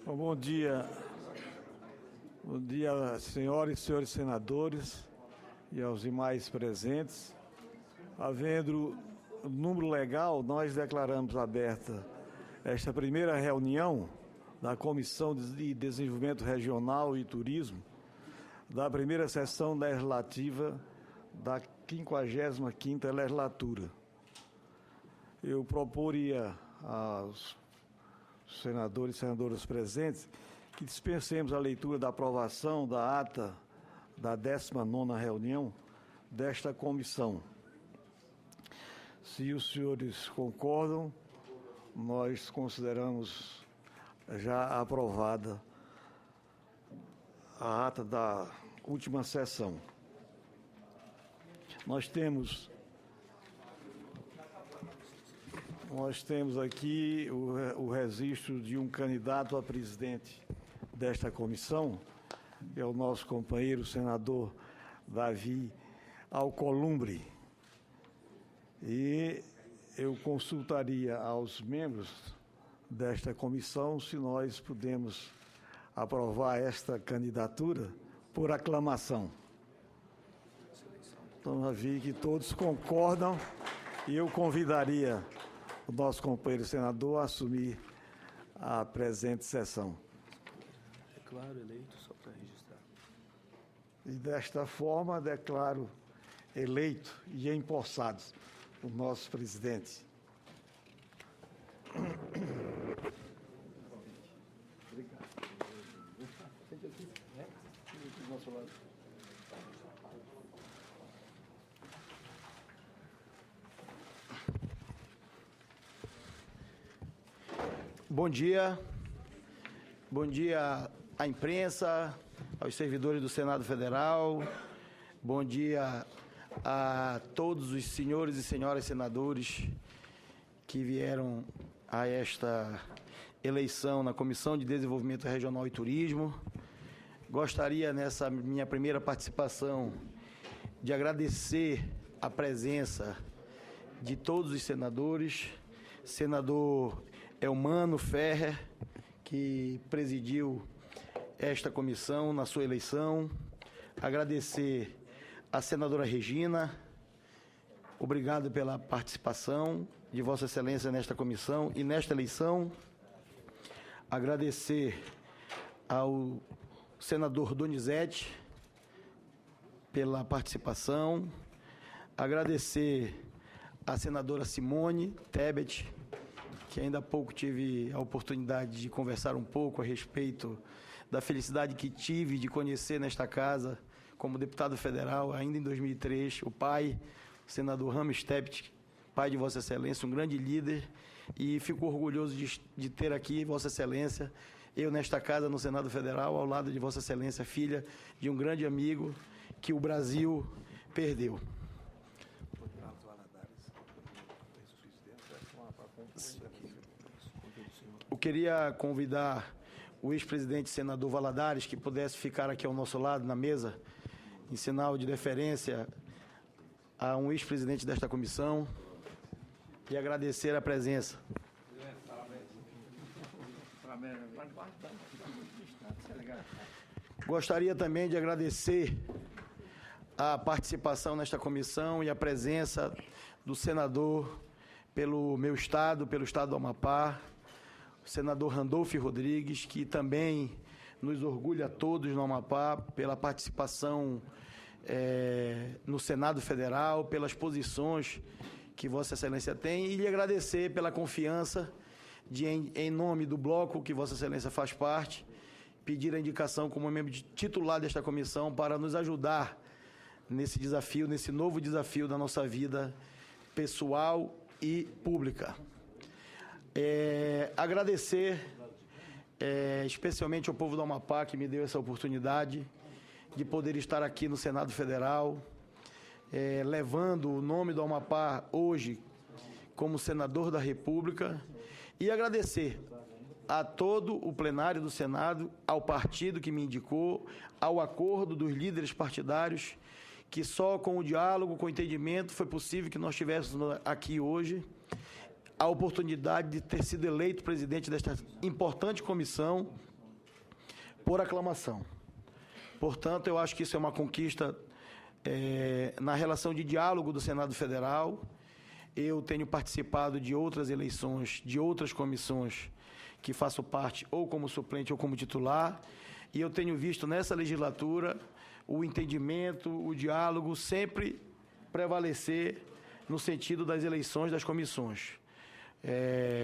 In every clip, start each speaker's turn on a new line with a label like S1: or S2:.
S1: Bom dia. Bom dia, senhoras e senhores senadores e aos demais presentes. Havendo número legal, nós declaramos aberta esta primeira reunião da Comissão de Desenvolvimento Regional e Turismo da primeira sessão legislativa da 55ª legislatura. Eu proporia aos senadores e senadoras presentes que dispensemos a leitura da aprovação da ata da 19ª reunião desta comissão. Se os senhores concordam, nós consideramos já aprovada a ata da última sessão. Nós temos aqui o registro de um candidato a presidente desta comissão, que é o nosso companheiro senador Davi Alcolumbre. E eu consultaria aos membros desta comissão se nós podemos aprovar esta candidatura por aclamação. Então, já vi que todos concordam e eu convidaria o nosso companheiro senador a assumir a presente sessão.
S2: Declaro eleito, só para registrar.
S1: E desta forma declaro eleito e empossados o nosso presidente. Obrigado. Sente aqui, né? Do nosso lado.
S2: Bom dia à imprensa, aos servidores do Senado Federal, bom dia a todos os senhores e senhoras senadores que vieram a esta eleição na Comissão de Desenvolvimento Regional e Turismo. Gostaria, nessa minha primeira participação, de agradecer a presença de todos os senadores, senador Elmano Ferrer, que presidiu esta comissão na sua eleição. Agradecer à senadora Regina, obrigado pela participação de Vossa Excelência nesta comissão e nesta eleição. Agradecer ao senador Donizete pela participação. Agradecer à senadora Simone Tebet, que ainda há pouco tive a oportunidade de conversar um pouco a respeito da felicidade que tive de conhecer nesta casa, como deputado federal, ainda em 2003, o pai, o senador Rames Tebet, pai de Vossa Excelência, um grande líder, e fico orgulhoso de ter aqui Vossa Excelência, eu nesta casa, no Senado Federal, ao lado de Vossa Excelência, filha de um grande amigo que o Brasil perdeu. Eu queria convidar o ex-presidente senador Valadares, que pudesse ficar aqui ao nosso lado, na mesa, em sinal de deferência a um ex-presidente desta comissão, e agradecer a presença. Gostaria também de agradecer a participação nesta comissão e a presença do senador pelo meu estado, pelo estado do Amapá, o senador Randolfo Rodrigues, que também nos orgulha a todos no Amapá pela participação no Senado Federal, pelas posições que Vossa Excelência tem, e lhe agradecer pela confiança de, em nome do bloco que Vossa Excelência faz parte, pedir a indicação como membro titular desta comissão para nos ajudar nesse desafio, nesse novo desafio da nossa vida pessoal e pública. Agradecer especialmente ao povo do Amapá, que me deu essa oportunidade de poder estar aqui no Senado Federal, levando o nome do Amapá hoje como senador da República, e agradecer a todo o plenário do Senado, ao partido que me indicou, ao acordo dos líderes partidários, que só com o diálogo, com o entendimento, foi possível que nós estivéssemos aqui hoje, a oportunidade de ter sido eleito presidente desta importante comissão, por aclamação. Portanto, eu acho que isso é uma conquista na relação de diálogo do Senado Federal. Eu tenho participado de outras eleições, de outras comissões, que faço parte ou como suplente ou como titular, e eu tenho visto nessa legislatura o entendimento, o diálogo sempre prevalecer no sentido das eleições das comissões,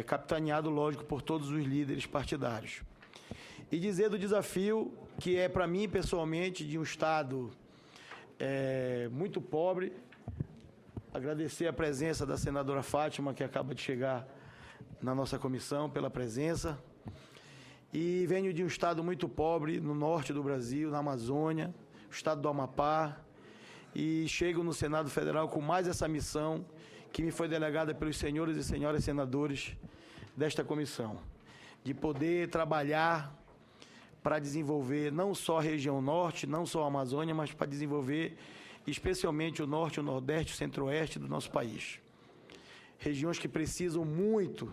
S2: capitaneado, lógico, por todos os líderes partidários. E dizer do desafio que é, para mim, pessoalmente, de um Estado muito pobre. Agradecer a presença da senadora Fátima, que acaba de chegar na nossa comissão, pela presença. E venho de um Estado muito pobre, no norte do Brasil, na Amazônia, o Estado do Amapá, e chego no Senado Federal com mais essa missão que me foi delegada pelos senhores e senhoras senadores desta comissão, de poder trabalhar para desenvolver não só a região norte, não só a Amazônia, mas para desenvolver especialmente o norte, o nordeste, o centro-oeste do nosso país. Regiões que precisam muito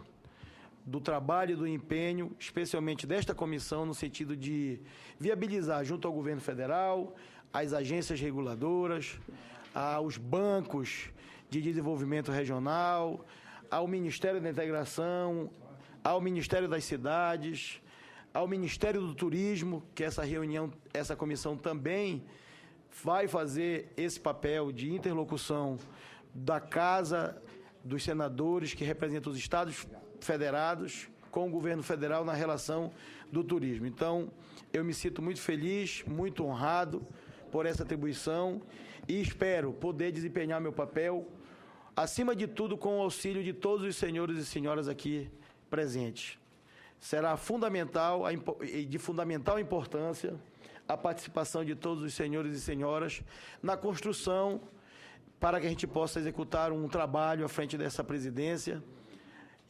S2: do trabalho e do empenho, especialmente desta comissão, no sentido de viabilizar, junto ao governo federal, às agências reguladoras, aos bancos de desenvolvimento regional, ao Ministério da Integração, ao Ministério das Cidades, ao Ministério do Turismo, que essa comissão também vai fazer esse papel de interlocução da Casa dos Senadores, que representa os Estados federados, com o governo federal na relação do turismo. Então, eu me sinto muito feliz, muito honrado por essa atribuição e espero poder desempenhar meu papel, acima de tudo, com o auxílio de todos os senhores e senhoras aqui presentes. Será fundamental e de fundamental importância a participação de todos os senhores e senhoras na construção para que a gente possa executar um trabalho à frente dessa presidência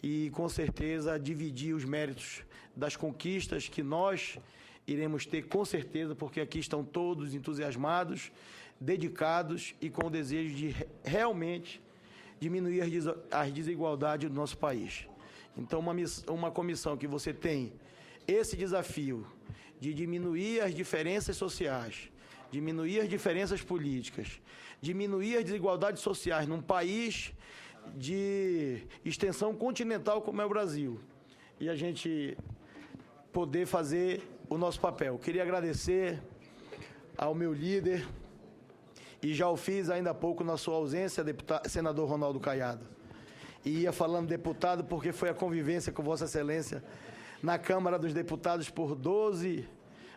S2: e, com certeza, dividir os méritos das conquistas que nós iremos ter, com certeza, porque aqui estão todos entusiasmados, dedicados e com o desejo de realmente diminuir as desigualdades do nosso país. Então, uma comissão que você tem esse desafio de diminuir as diferenças sociais, diminuir as diferenças políticas, diminuir as desigualdades sociais num país de extensão continental como é o Brasil, e a gente poder fazer o nosso papel. Queria agradecer ao meu líder, e já o fiz ainda há pouco na sua ausência, senador Ronaldo Caiado. E ia falando deputado porque foi a convivência com Vossa Excelência na Câmara dos Deputados por 12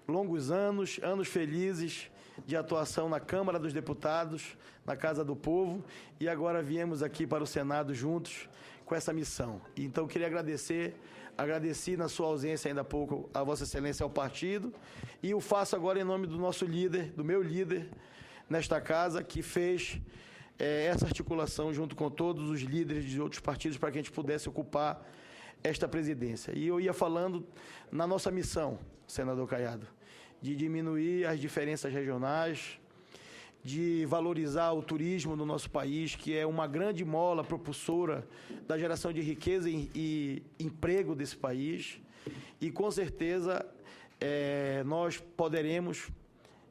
S2: longos anos, anos felizes de atuação na Câmara dos Deputados, na Casa do Povo, e agora viemos aqui para o Senado juntos com essa missão. Então, queria agradeci na sua ausência ainda há pouco a Vossa Excelência ao partido, e o faço agora em nome do nosso líder, do meu líder nesta casa, que fez essa articulação junto com todos os líderes de outros partidos para que a gente pudesse ocupar esta presidência. E eu ia falando na nossa missão, senador Caiado, de diminuir as diferenças regionais, de valorizar o turismo no nosso país, que é uma grande mola propulsora da geração de riqueza e emprego desse país. E, com certeza, nós poderemos,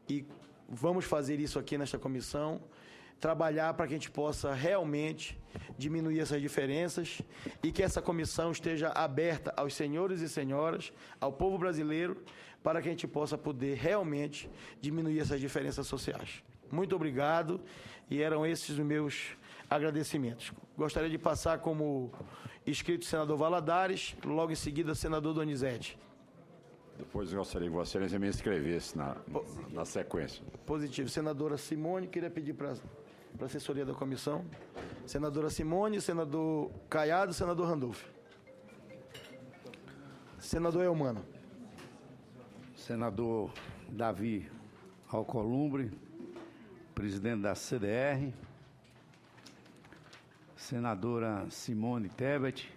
S2: e vamos fazer isso aqui nesta comissão, trabalhar para que a gente possa realmente diminuir essas diferenças e que essa comissão esteja aberta aos senhores e senhoras, ao povo brasileiro, para que a gente possa poder realmente diminuir essas diferenças sociais. Muito obrigado, e eram esses os meus agradecimentos. Gostaria de passar como inscrito o senador Valadares, logo em seguida o senador Donizete.
S3: Depois eu gostaria que Vossa Excelência me inscrevesse na sequência.
S2: Positivo. Senadora Simone, queria pedir para a assessoria da comissão. Senadora Simone, senador Caiado, senador Randolph. Senador Elmano.
S4: Senador Davi Alcolumbre, presidente da CDR. Senadora Simone Tebet.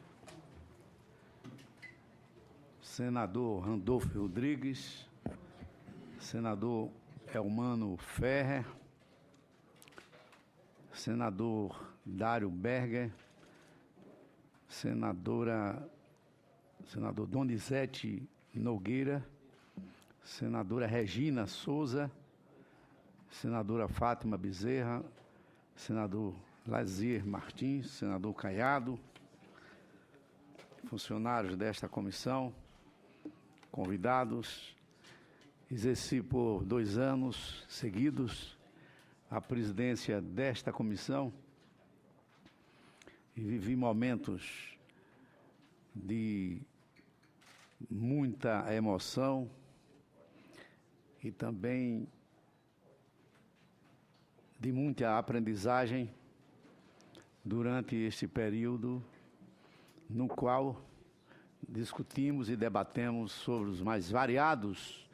S4: Senador Randolph Rodrigues, senador Elmano Ferrer, senador Dário Berger, senador Donizete Nogueira, senadora Regina Souza, senadora Fátima Bezerra, senador Lazier Martins, senador Caiado, funcionários desta comissão, convidados. Exerci por 2 anos seguidos a presidência desta comissão e vivi momentos de muita emoção e também de muita aprendizagem durante este período no qual discutimos e debatemos sobre os mais variados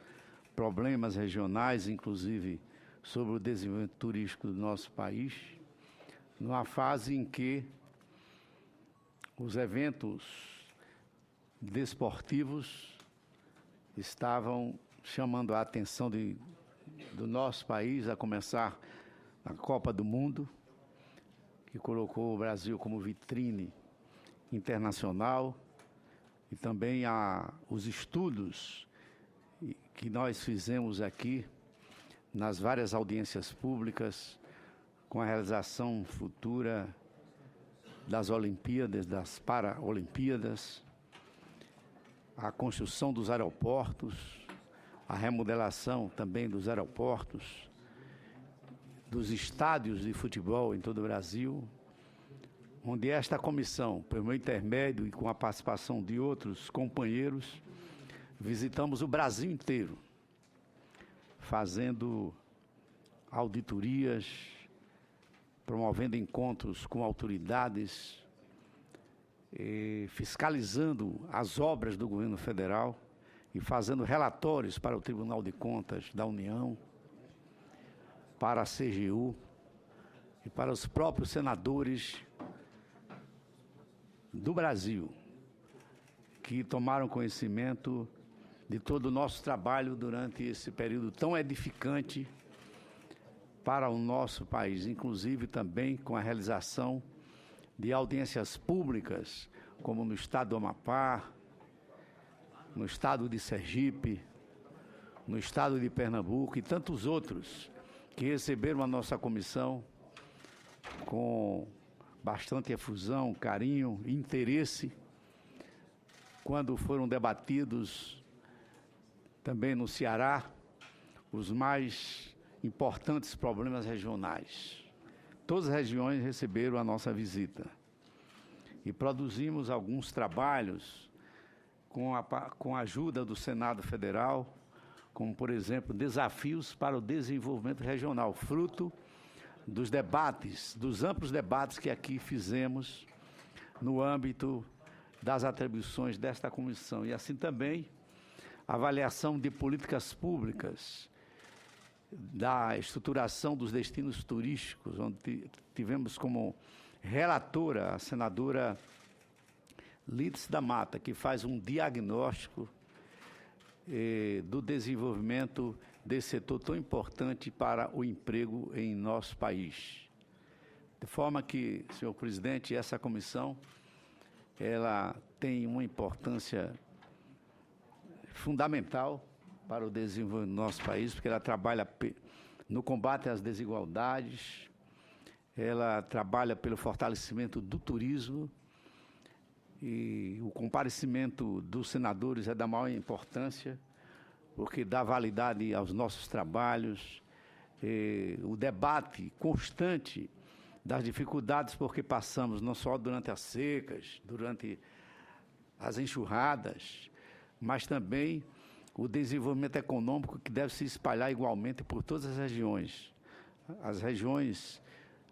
S4: problemas regionais, inclusive sobre o desenvolvimento turístico do nosso país, numa fase em que os eventos desportivos estavam chamando a atenção do nosso país, a começar a Copa do Mundo, que colocou o Brasil como vitrine internacional, e também os estudos que nós fizemos aqui nas várias audiências públicas com a realização futura das Olimpíadas, das Paralimpíadas, a construção dos aeroportos, a remodelação também dos aeroportos, dos estádios de futebol em todo o Brasil, onde esta comissão, por meu intermédio e com a participação de outros companheiros, visitamos o Brasil inteiro, fazendo auditorias, promovendo encontros com autoridades, fiscalizando as obras do governo federal e fazendo relatórios para o Tribunal de Contas da União, para a CGU e para os próprios senadores do Brasil, que tomaram conhecimento de todo o nosso trabalho durante esse período tão edificante para o nosso país, inclusive também com a realização de audiências públicas, como no estado do Amapá, no estado de Sergipe, no estado de Pernambuco e tantos outros que receberam a nossa comissão com bastante efusão, carinho e interesse, quando foram debatidos também no Ceará os mais importantes problemas regionais. Todas as regiões receberam a nossa visita e produzimos alguns trabalhos com a ajuda do Senado Federal, como, por exemplo, desafios para o desenvolvimento regional, fruto dos debates, dos amplos debates que aqui fizemos no âmbito das atribuições desta comissão. E assim também a avaliação de políticas públicas, da estruturação dos destinos turísticos, onde tivemos como relatora a senadora Lídice da Mata, que faz um diagnóstico do desenvolvimento desse setor tão importante para o emprego em nosso país. De forma que, senhor presidente, essa comissão, ela tem uma importância fundamental para o desenvolvimento do nosso país, porque ela trabalha no combate às desigualdades, ela trabalha pelo fortalecimento do turismo, e o comparecimento dos senadores é da maior importância, porque dá validade aos nossos trabalhos, o debate constante das dificuldades porque passamos, não só durante as secas, durante as enxurradas, mas também o desenvolvimento econômico que deve se espalhar igualmente por todas as regiões. As regiões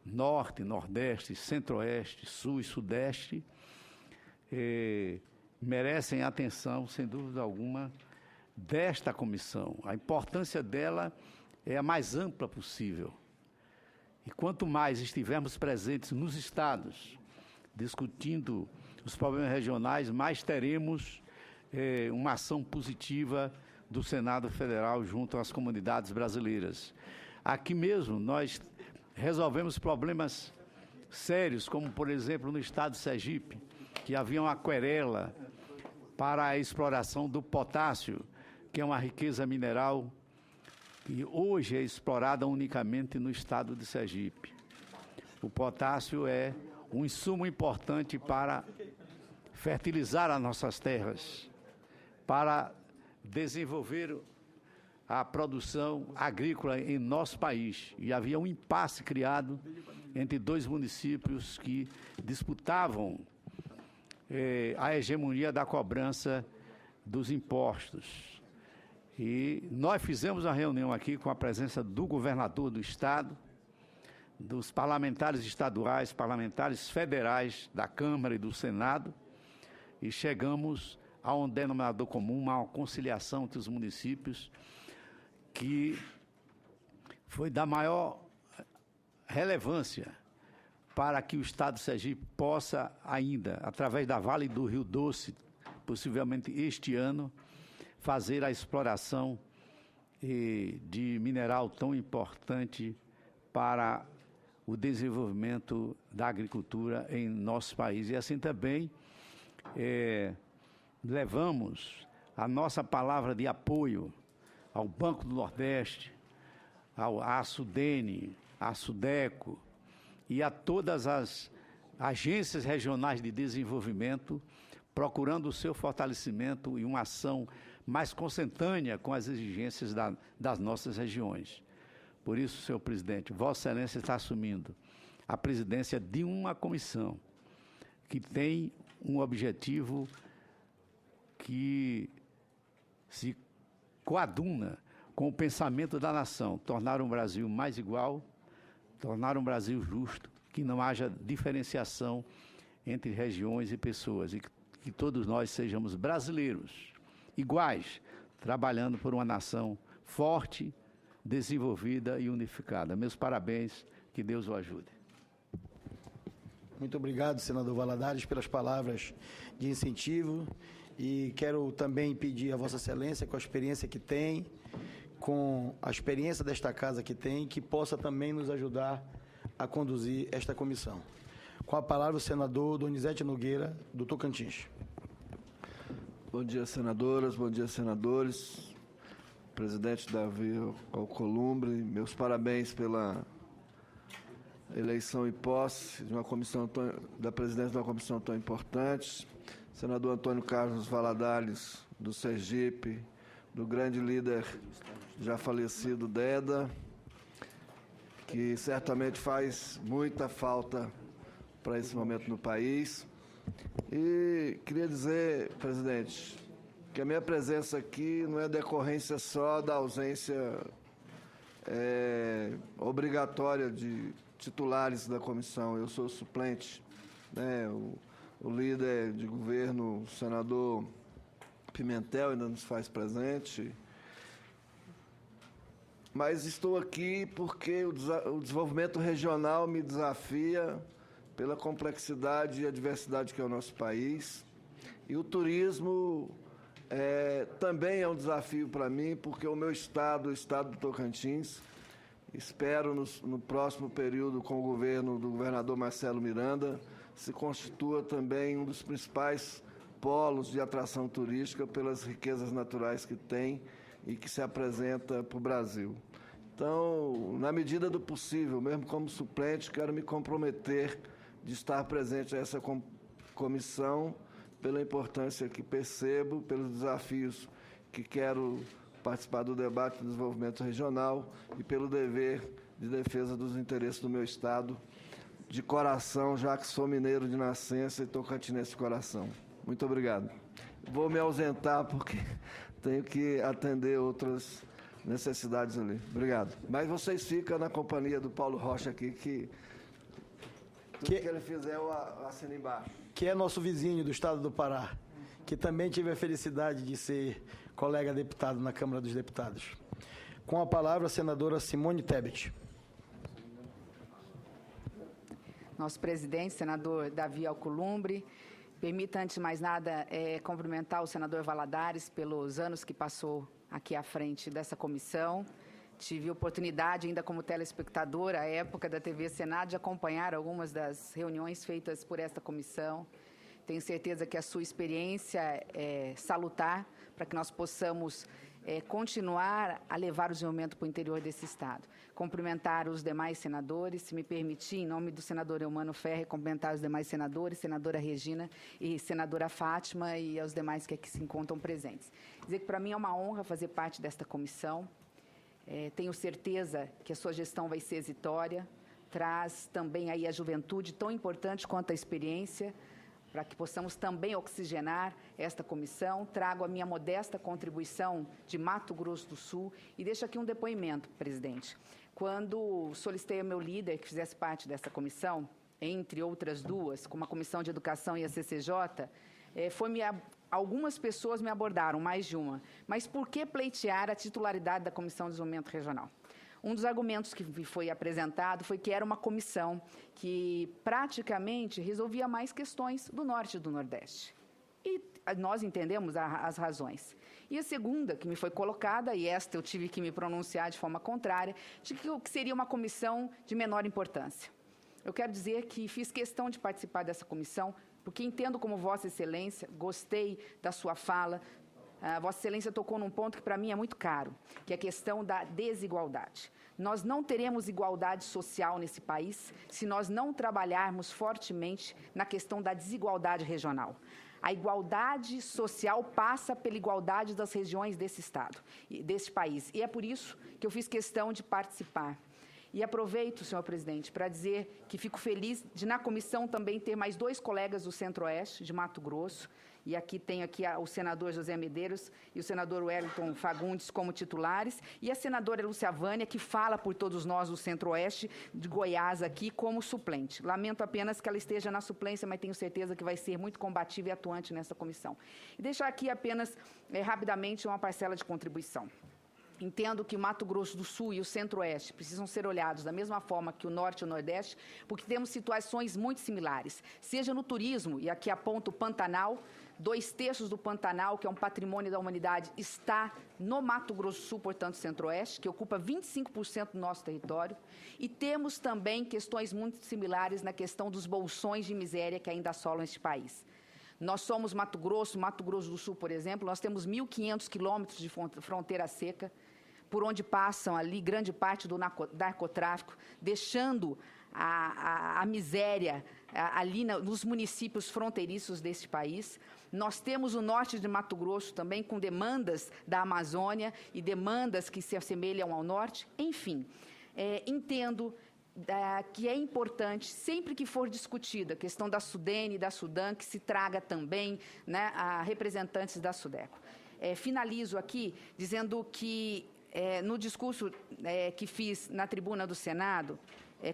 S4: Norte, Nordeste, Centro-Oeste, Sul e Sudeste merecem atenção, sem dúvida alguma, desta comissão. A importância dela é a mais ampla possível. E quanto mais estivermos presentes nos estados, discutindo os problemas regionais, mais teremos uma ação positiva do Senado Federal junto às comunidades brasileiras. Aqui mesmo nós resolvemos problemas sérios, como por exemplo no estado de Sergipe, que havia uma querela para a exploração do potássio que é uma riqueza mineral que hoje é explorada unicamente no estado de Sergipe. O potássio é um insumo importante para fertilizar as nossas terras, para desenvolver a produção agrícola em nosso país. E havia um impasse criado entre dois municípios que disputavam a hegemonia da cobrança dos impostos. E nós fizemos uma reunião aqui com a presença do governador do estado, dos parlamentares estaduais, parlamentares federais da Câmara e do Senado, e chegamos a um denominador comum, uma conciliação entre os municípios, que foi da maior relevância para que o Estado de Sergipe possa ainda, através da Vale do Rio Doce, possivelmente este ano, fazer a exploração de mineral tão importante para o desenvolvimento da agricultura em nosso país. E assim também levamos a nossa palavra de apoio ao Banco do Nordeste, à Sudene, à Sudeco e a todas as agências regionais de desenvolvimento, procurando o seu fortalecimento e uma ação mais consentânea com as exigências das nossas regiões. Por isso, senhor presidente, Vossa Excelência está assumindo a presidência de uma comissão que tem um objetivo que se coaduna com o pensamento da nação, tornar um Brasil mais igual, tornar um Brasil justo, que não haja diferenciação entre regiões e pessoas, e que todos nós sejamos brasileiros, iguais, trabalhando por uma nação forte, desenvolvida e unificada. Meus parabéns, que Deus o ajude.
S2: Muito obrigado, senador Valadares, pelas palavras de incentivo, e quero também pedir a Vossa Excelência, com a experiência que tem, com a experiência desta casa que tem, que possa também nos ajudar a conduzir esta comissão. Com a palavra o senador Donizete Nogueira, do Tocantins.
S5: Bom dia, senadoras, bom dia, senadores. Presidente Davi Alcolumbre, meus parabéns pela eleição e posse de uma comissão da presidência de uma comissão tão importante. Senador Antônio Carlos Valadares, do Sergipe, do grande líder já falecido Deda, que certamente faz muita falta para esse momento no país. E queria dizer, presidente, que a minha presença aqui não é decorrência só da ausência obrigatória de titulares da comissão. Eu sou suplente, né? O líder de governo, o senador Pimentel, ainda nos faz presente. Mas estou aqui porque o desenvolvimento regional me desafia pela complexidade e a diversidade que é o nosso país. E o turismo também é um desafio para mim, porque o meu estado, o estado do Tocantins, espero no próximo período com o governo do governador Marcelo Miranda, se constitua também um dos principais polos de atração turística pelas riquezas naturais que tem e que se apresenta para o Brasil. Então, na medida do possível, mesmo como suplente, quero me comprometer de estar presente a essa comissão, pela importância que percebo, pelos desafios que quero participar do debate do desenvolvimento regional e pelo dever de defesa dos interesses do meu Estado, de coração, já que sou mineiro de nascença e tocantinense de coração. Muito obrigado. Vou me ausentar porque tenho que atender outras necessidades ali. Obrigado. Mas vocês ficam na companhia do Paulo Rocha aqui, que tudo que ele fizer eu assino embaixo.
S2: Que é nosso vizinho do estado do Pará, que também tive a felicidade de ser colega deputado na Câmara dos Deputados. Com a palavra, a senadora Simone Tebet.
S6: Nosso presidente, senador Davi Alcolumbre. Permita, antes de mais nada, cumprimentar o senador Valadares pelos anos que passou aqui à frente dessa comissão. Tive oportunidade, ainda como telespectadora, à época da TV Senado, de acompanhar algumas das reuniões feitas por esta comissão. Tenho certeza que a sua experiência é salutar para que nós possamos continuar a levar o desenvolvimento para o interior desse Estado. Cumprimentar os demais senadores, se me permitir, em nome do senador Eumano Ferre, cumprimentar os demais senadores, senadora Regina e senadora Fátima e aos demais que aqui se encontram presentes. Dizer que para mim é uma honra fazer parte desta comissão. Tenho certeza que a sua gestão vai ser exitoria, traz também aí a juventude, tão importante quanto a experiência, para que possamos também oxigenar esta comissão. Trago a minha modesta contribuição de Mato Grosso do Sul e deixo aqui um depoimento, presidente. Quando solicitei ao meu líder que fizesse parte dessa comissão, entre outras duas, como a Comissão de Educação e a CCJ, algumas pessoas me abordaram, mais de uma, mas por que pleitear a titularidade da Comissão de Desenvolvimento Regional? Um dos argumentos que me foi apresentado foi que era uma comissão que praticamente resolvia mais questões do Norte e do Nordeste. E nós entendemos as razões. E a segunda que me foi colocada, e esta eu tive que me pronunciar de forma contrária, de que seria uma comissão de menor importância. Eu quero dizer que fiz questão de participar dessa comissão, porque entendo como Vossa Excelência, gostei da sua fala, Vossa Excelência tocou num ponto que para mim é muito caro, que é a questão da desigualdade. Nós não teremos igualdade social nesse país se nós não trabalharmos fortemente na questão da desigualdade regional. A igualdade social passa pela igualdade das regiões desse Estado, desse país. E é por isso que eu fiz questão de participar. E aproveito, senhor presidente, para dizer que fico feliz de, na comissão, também ter mais 2 colegas do Centro-Oeste, de Mato Grosso, e aqui tenho o senador José Medeiros e o senador Wellington Fagundes como titulares, e a senadora Lúcia Vânia, que fala por todos nós do Centro-Oeste de Goiás aqui como suplente. Lamento apenas que ela esteja na suplência, mas tenho certeza que vai ser muito combativa e atuante nessa comissão. E deixar aqui apenas, rapidamente, uma parcela de contribuição. Entendo que o Mato Grosso do Sul e o Centro-Oeste precisam ser olhados da mesma forma que o Norte e o Nordeste, porque temos situações muito similares, seja no turismo, e aqui aponto o Pantanal, 2/3 do Pantanal, que é um patrimônio da humanidade, está no Mato Grosso do Sul, portanto, Centro-Oeste, que ocupa 25% do nosso território, e temos também questões muito similares na questão dos bolsões de miséria que ainda assolam este país. Nós somos Mato Grosso do Sul, por exemplo, nós temos 1.500 quilômetros de fronteira seca, por onde passam ali grande parte do narcotráfico, deixando a miséria ali nos municípios fronteiriços deste país. Nós temos o norte de Mato Grosso também, com demandas da Amazônia e demandas que se assemelham ao norte. Enfim, entendo que é importante, sempre que for discutida a questão da Sudene e da Sudam, que se traga também, né, a representantes da Sudeco. Finalizo aqui dizendo que, no discurso que fiz na tribuna do Senado,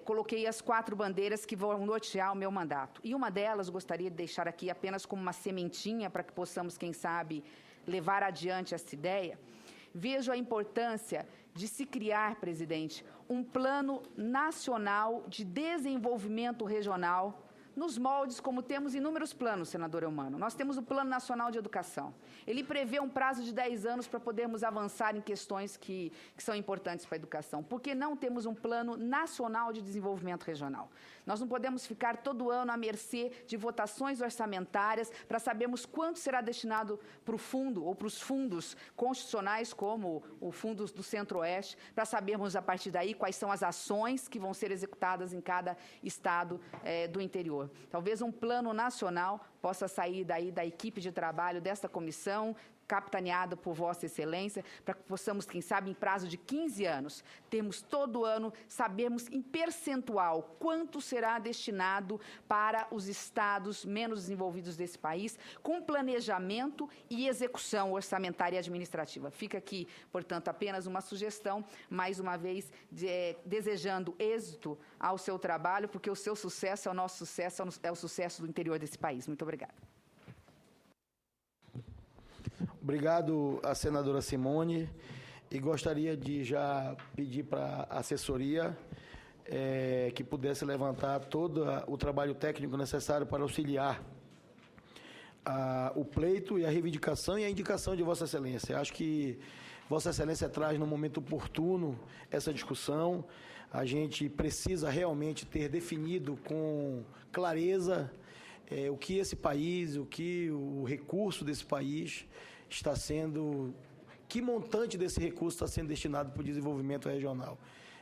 S6: coloquei as 4 bandeiras que vão nortear o meu mandato. E uma delas, gostaria de deixar aqui apenas como uma sementinha para que possamos, quem sabe, levar adiante essa ideia. Vejo a importância de se criar, presidente, um plano nacional de desenvolvimento regional, nos moldes como temos inúmeros planos, senador Eumano. Nós temos o Plano Nacional de Educação. Ele prevê um prazo de 10 anos para podermos avançar em questões que são importantes para a educação. Por que não temos um Plano Nacional de Desenvolvimento Regional? Nós não podemos ficar todo ano à mercê de votações orçamentárias para sabermos quanto será destinado para o fundo ou para os fundos constitucionais, como o Fundo do Centro-Oeste, para sabermos, a partir daí, quais são as ações que vão ser executadas em cada estado do interior. Talvez um plano nacional possa sair daí da equipe de trabalho desta comissão, capitaneada por Vossa Excelência, para que possamos, quem sabe, em prazo de 15 anos, termos todo ano, sabermos em percentual quanto será destinado para os estados menos desenvolvidos desse país, com planejamento e execução orçamentária e administrativa. Fica aqui, portanto, apenas uma sugestão, mais uma vez, desejando êxito ao seu trabalho, porque o seu sucesso é o nosso sucesso, é o sucesso do interior desse país. Muito obrigada.
S2: Obrigado à senadora Simone, e gostaria de já pedir para a assessoria que pudesse levantar todo o trabalho técnico necessário para auxiliar o pleito e a reivindicação e a indicação de Vossa Excelência. Acho que Vossa Excelência traz no momento oportuno essa discussão. A gente precisa realmente ter definido com clareza o que esse país, o recurso desse país está sendo que montante desse recurso está sendo destinado para o desenvolvimento regional.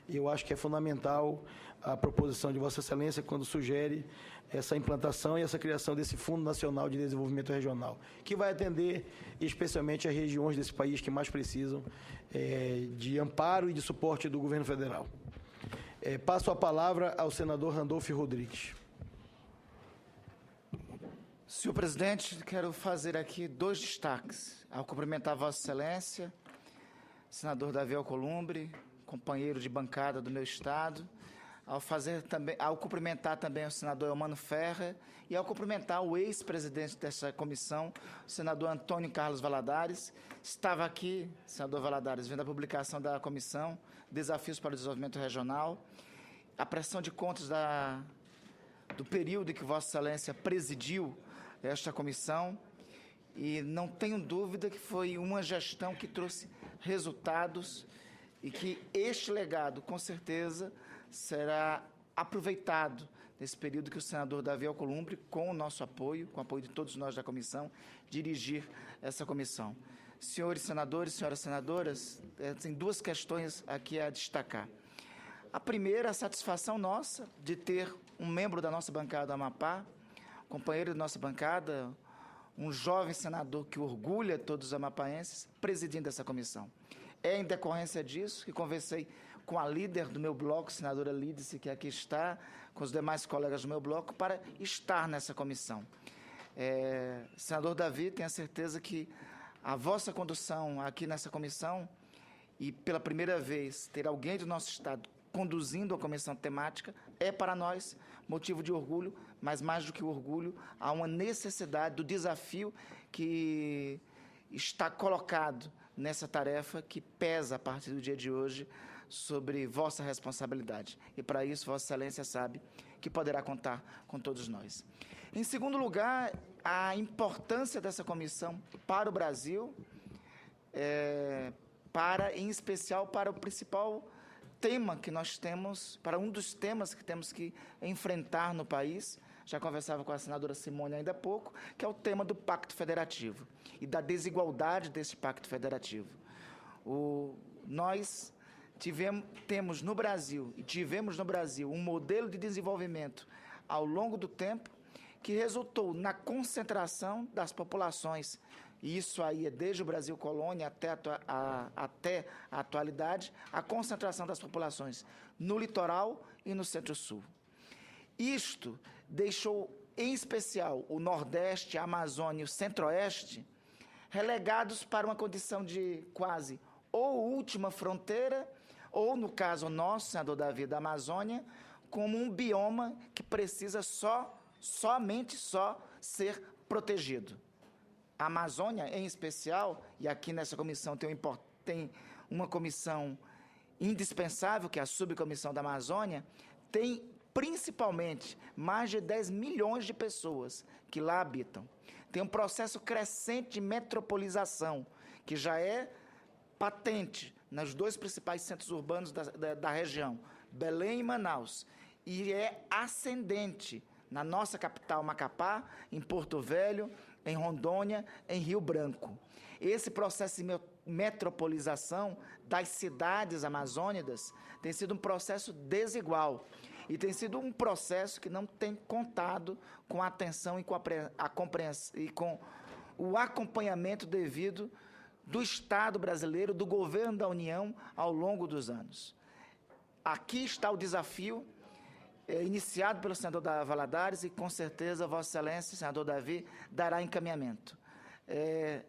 S2: E eu acho que é fundamental a proposição de Vossa Excelência quando sugere essa implantação e essa criação desse Fundo Nacional de Desenvolvimento Regional, que vai atender especialmente as regiões desse país que mais precisam de amparo e de suporte do governo federal. Passo a palavra ao senador Randolfo Rodrigues.
S7: Senhor presidente, quero fazer aqui 2 destaques. Ao cumprimentar Vossa Excelência, senador Davi Alcolumbre, companheiro de bancada do meu estado, ao cumprimentar também o senador Eumano Ferrer e ao cumprimentar o ex-presidente dessa comissão, o senador Antônio Carlos Valadares. Estava aqui, senador Valadares, vendo a publicação da comissão, Desafios para o Desenvolvimento Regional, a prestação de contas do período em que Vossa Excelência presidiu esta comissão, e não tenho dúvida que foi uma gestão que trouxe resultados e que este legado, com certeza, será aproveitado nesse período que o senador Davi Alcolumbre, com o nosso apoio, com o apoio de todos nós da comissão, dirigir essa comissão. Senhores senadores, senhoras senadoras, tem 2 questões aqui a destacar. A primeira, a satisfação nossa de ter um membro da nossa bancada do Amapá, companheiro da nossa bancada, um jovem senador que orgulha todos os amapaenses, presidindo essa comissão. É em decorrência disso que conversei com a líder do meu bloco, senadora Lídice, que aqui está, com os demais colegas do meu bloco, para estar nessa comissão. Senador Davi, tenho a certeza que a vossa condução aqui nessa comissão, e pela primeira vez ter alguém do nosso estado conduzindo a comissão temática, é para nós motivo de orgulho, mas mais do que orgulho, há uma necessidade do desafio que está colocado nessa tarefa que pesa a partir do dia de hoje sobre vossa responsabilidade. E para isso, Vossa Excelência sabe que poderá contar com todos nós. Em segundo lugar, a importância dessa comissão para o Brasil, em especial para o principal tema que nós temos, para um dos temas que temos que enfrentar no país. Já conversava com a senadora Simone ainda há pouco, que é o tema do Pacto Federativo e da desigualdade desse Pacto Federativo. Nós tivemos no Brasil um modelo de desenvolvimento ao longo do tempo que resultou na concentração das populações. E isso aí é desde o Brasil colônia até a atualidade, a concentração das populações no litoral e no centro-sul. Isto deixou, em especial, o Nordeste, a Amazônia e o Centro-Oeste relegados para uma condição de quase ou última fronteira, ou, no caso nosso, senador Davi, da Amazônia, como um bioma que precisa somente ser protegido. A Amazônia, em especial, e aqui nessa comissão tem uma comissão indispensável, que é a subcomissão da Amazônia, tem principalmente mais de 10 milhões de pessoas que lá habitam. Tem um processo crescente de metropolização, que já é patente nos 2 principais centros urbanos da região, Belém e Manaus, e é ascendente na nossa capital, Macapá, em Porto Velho, em Rondônia, em Rio Branco. Esse processo de metropolização das cidades amazônicas tem sido um processo desigual e tem sido um processo que não tem contado com a atenção e com a compreensão e com o acompanhamento devido do Estado brasileiro, do governo da União ao longo dos anos. Aqui está o desafio iniciado pelo senador Valadares e, com certeza, Vossa Excelência, senador Davi, dará encaminhamento.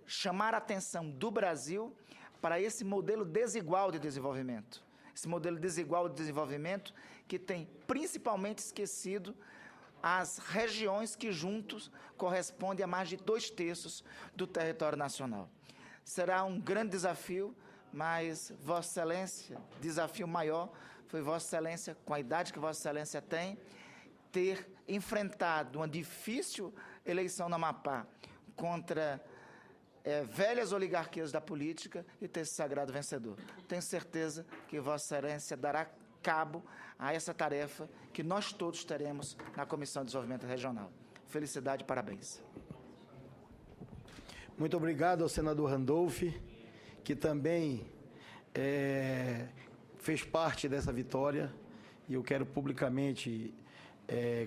S7: Chamar a atenção do Brasil para esse modelo desigual de desenvolvimento. Esse modelo desigual de desenvolvimento que tem principalmente esquecido as regiões que juntos correspondem a mais de 2/3 do território nacional. Será um grande desafio, mas Vossa Excelência, desafio maior, foi Vossa Excelência, com a idade que Vossa Excelência tem, ter enfrentado uma difícil eleição no Amapá contra velhas oligarquias da política e ter se sagrado vencedor. Tenho certeza que Vossa Excelência dará cabo a essa tarefa que nós todos teremos na Comissão de Desenvolvimento Regional. Felicidade e parabéns.
S2: Muito obrigado ao senador Randolph, que também fez parte dessa vitória, e eu quero publicamente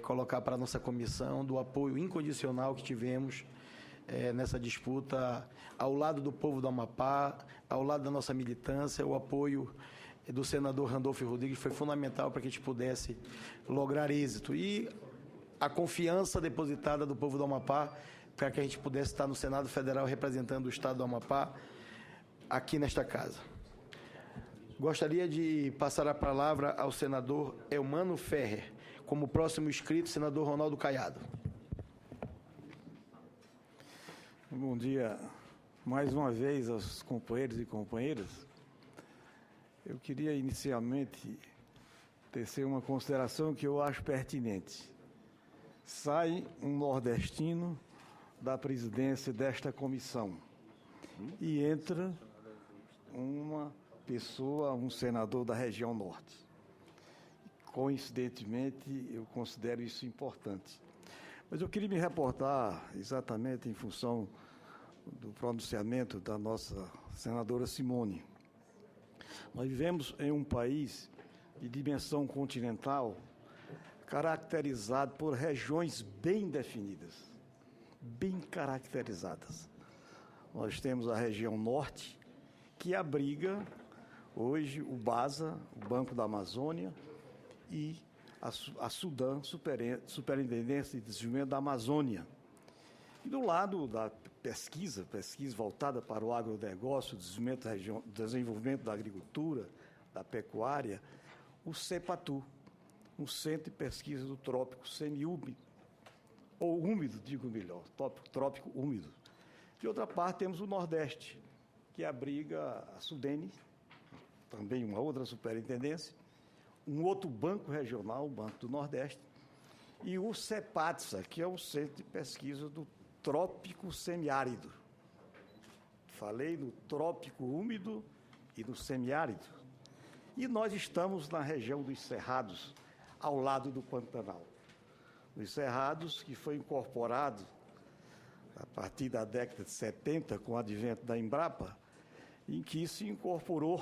S2: colocar para a nossa comissão do apoio incondicional que tivemos nessa disputa ao lado do povo do Amapá, ao lado da nossa militância. O apoio do senador Randolfo Rodrigues foi fundamental para que a gente pudesse lograr êxito. E a confiança depositada do povo do Amapá para que a gente pudesse estar no Senado Federal representando o Estado do Amapá aqui nesta casa. Gostaria de passar a palavra ao senador Elmano Ferrer, como próximo inscrito, senador Ronaldo Caiado.
S1: Bom dia mais uma vez aos companheiros e companheiras. Eu queria inicialmente tecer uma consideração que eu acho pertinente. Sai um nordestino da presidência desta comissão e entra uma pessoa, um senador da região norte. Coincidentemente, eu considero isso importante. Mas eu queria me reportar exatamente em função do pronunciamento da nossa senadora Simone. Nós vivemos em um país de dimensão continental caracterizado por regiões bem definidas, bem caracterizadas. Nós temos a região norte, que abriga hoje o BASA, o Banco da Amazônia, e a SUDAM, Superintendência de Desenvolvimento da Amazônia. E do lado da pesquisa voltada para o agronegócio, desenvolvimento da agricultura, da pecuária, o CEPATU, um Centro de Pesquisa do Trópico Semiúmido, ou úmido, digo melhor, trópico úmido. De outra parte, temos o Nordeste, que abriga a SUDENE, também uma outra superintendência, um outro banco regional, o Banco do Nordeste, e o CEPATSA, que é o Centro de Pesquisa do Trópico Semiárido. Falei no trópico úmido e no semiárido. E nós estamos na região dos Cerrados, ao lado do Pantanal. Os Cerrados, que foi incorporado a partir da década de 70, com o advento da Embrapa, em que se incorporou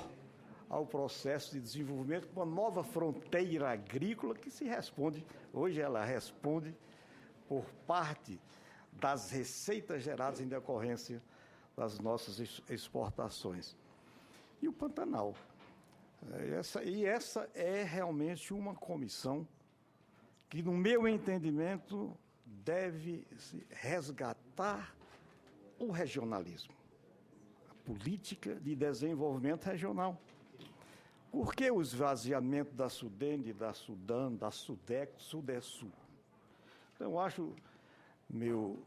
S1: ao processo de desenvolvimento com uma nova fronteira agrícola que se responde, hoje ela responde por parte das receitas geradas em decorrência das nossas exportações. E o Pantanal. Essa é realmente uma comissão que, no meu entendimento, deve resgatar o regionalismo, a política de desenvolvimento regional. Por que o esvaziamento da SUDENE, da SUDAM, da SUDEC, SUDESUL? Então, eu acho, meu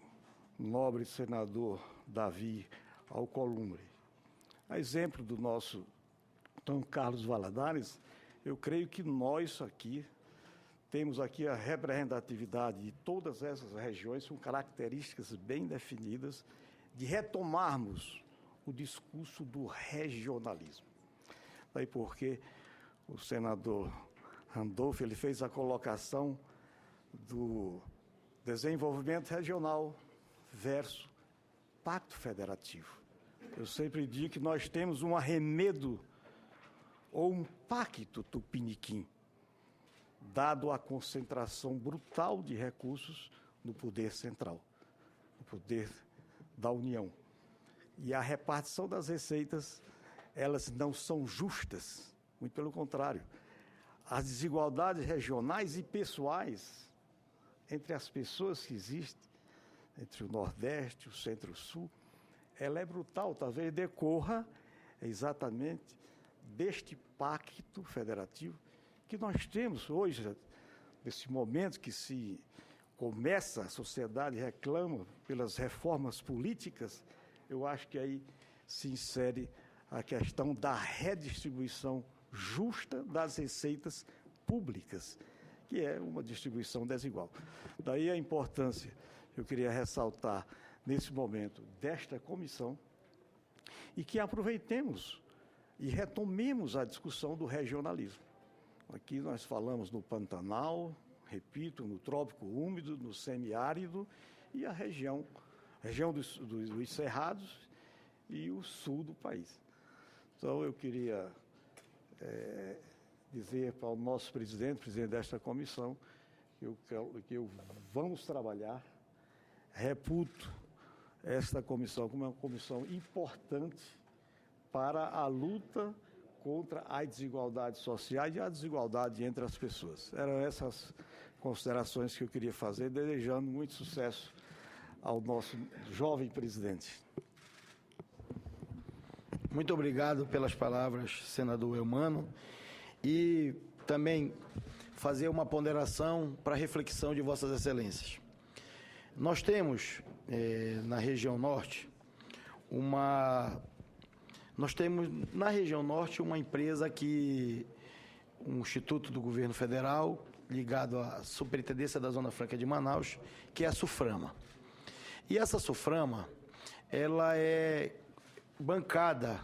S1: nobre senador Davi Alcolumbre, a exemplo do nosso Dom Carlos Valadares, eu creio que nós aqui temos aqui a representatividade de todas essas regiões com características bem definidas de retomarmos o discurso do regionalismo. Daí porque o senador Randolfo ele fez a colocação do desenvolvimento regional versus pacto federativo. Eu sempre digo que nós temos um arremedo ou um pacto tupiniquim, dado a concentração brutal de recursos no poder central, no poder da União. E a repartição das receitas, elas não são justas, muito pelo contrário. As desigualdades regionais e pessoais entre as pessoas que existem, entre o Nordeste e o Centro-Sul, ela é brutal, talvez decorra exatamente deste pacto federativo que nós temos hoje, nesse momento que se começa, a sociedade reclama pelas reformas políticas, eu acho que aí se insere a questão da redistribuição justa das receitas públicas, que é uma distribuição desigual. Daí a importância, eu queria ressaltar, nesse momento, desta comissão, e que aproveitemos e retomemos a discussão do regionalismo. Aqui nós falamos no Pantanal, repito, no trópico úmido, no semiárido e a região dos Cerrados e o sul do país. Então, eu queria dizer para o nosso presidente desta comissão, que eu vamos trabalhar, reputo esta comissão como uma comissão importante para a luta contra as desigualdades sociais e a desigualdade entre as pessoas. Eram essas considerações que eu queria fazer, desejando muito sucesso ao nosso jovem presidente.
S2: Muito obrigado pelas palavras, senador Eumano, e também fazer uma ponderação para a reflexão de Vossas Excelências. Nós temos, na região norte, uma empresa um instituto do governo federal, ligado à Superintendência da Zona Franca de Manaus, que é a SUFRAMA. E essa SUFRAMA, ela é bancada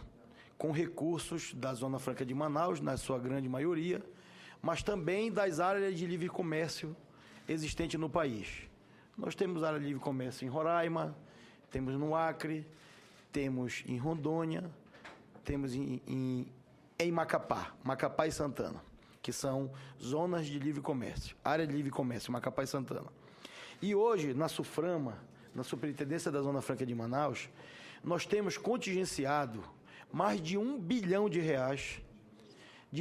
S2: com recursos da Zona Franca de Manaus, na sua grande maioria, mas também das áreas de livre comércio existentes no país. Nós temos área de livre comércio em Roraima, temos no Acre, temos em Rondônia, temos em Macapá e Santana, que são zonas de livre comércio, área de livre comércio, Macapá e Santana. E hoje, na SUFRAMA, na Superintendência da Zona Franca de Manaus, nós temos contingenciado mais de R$ 1 bilhão de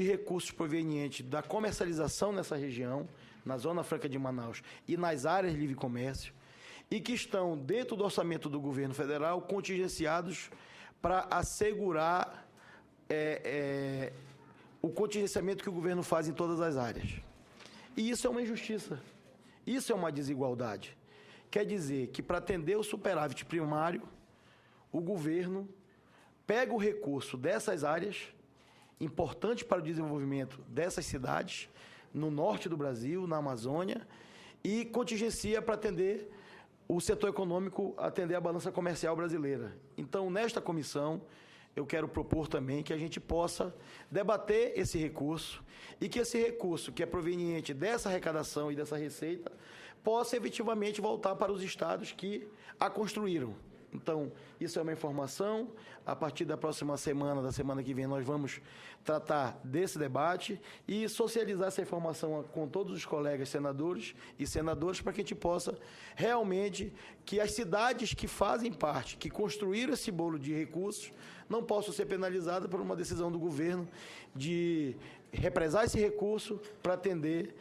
S2: recursos provenientes da comercialização nessa região, na Zona Franca de Manaus e nas áreas de livre comércio, e que estão dentro do orçamento do governo federal contingenciados para assegurar o contingenciamento que o governo faz em todas as áreas. E isso é uma injustiça, isso é uma desigualdade. Quer dizer que, para atender o superávit primário, o governo pega o recurso dessas áreas, importante para o desenvolvimento dessas cidades, no norte do Brasil, na Amazônia, e contingencia para atender o setor econômico, atender a balança comercial brasileira. Então, nesta comissão, eu quero propor também que a gente possa debater esse recurso e que esse recurso, que é proveniente dessa arrecadação e dessa receita, possa efetivamente voltar para os estados que a construíram. Então, isso é uma informação. A partir da próxima semana, da semana que vem, nós vamos tratar desse debate e socializar essa informação com todos os colegas senadores e senadoras para que a gente possa realmente, que as cidades que fazem parte, que construíram esse bolo de recursos, não possam ser penalizadas por uma decisão do governo de represar esse recurso para atender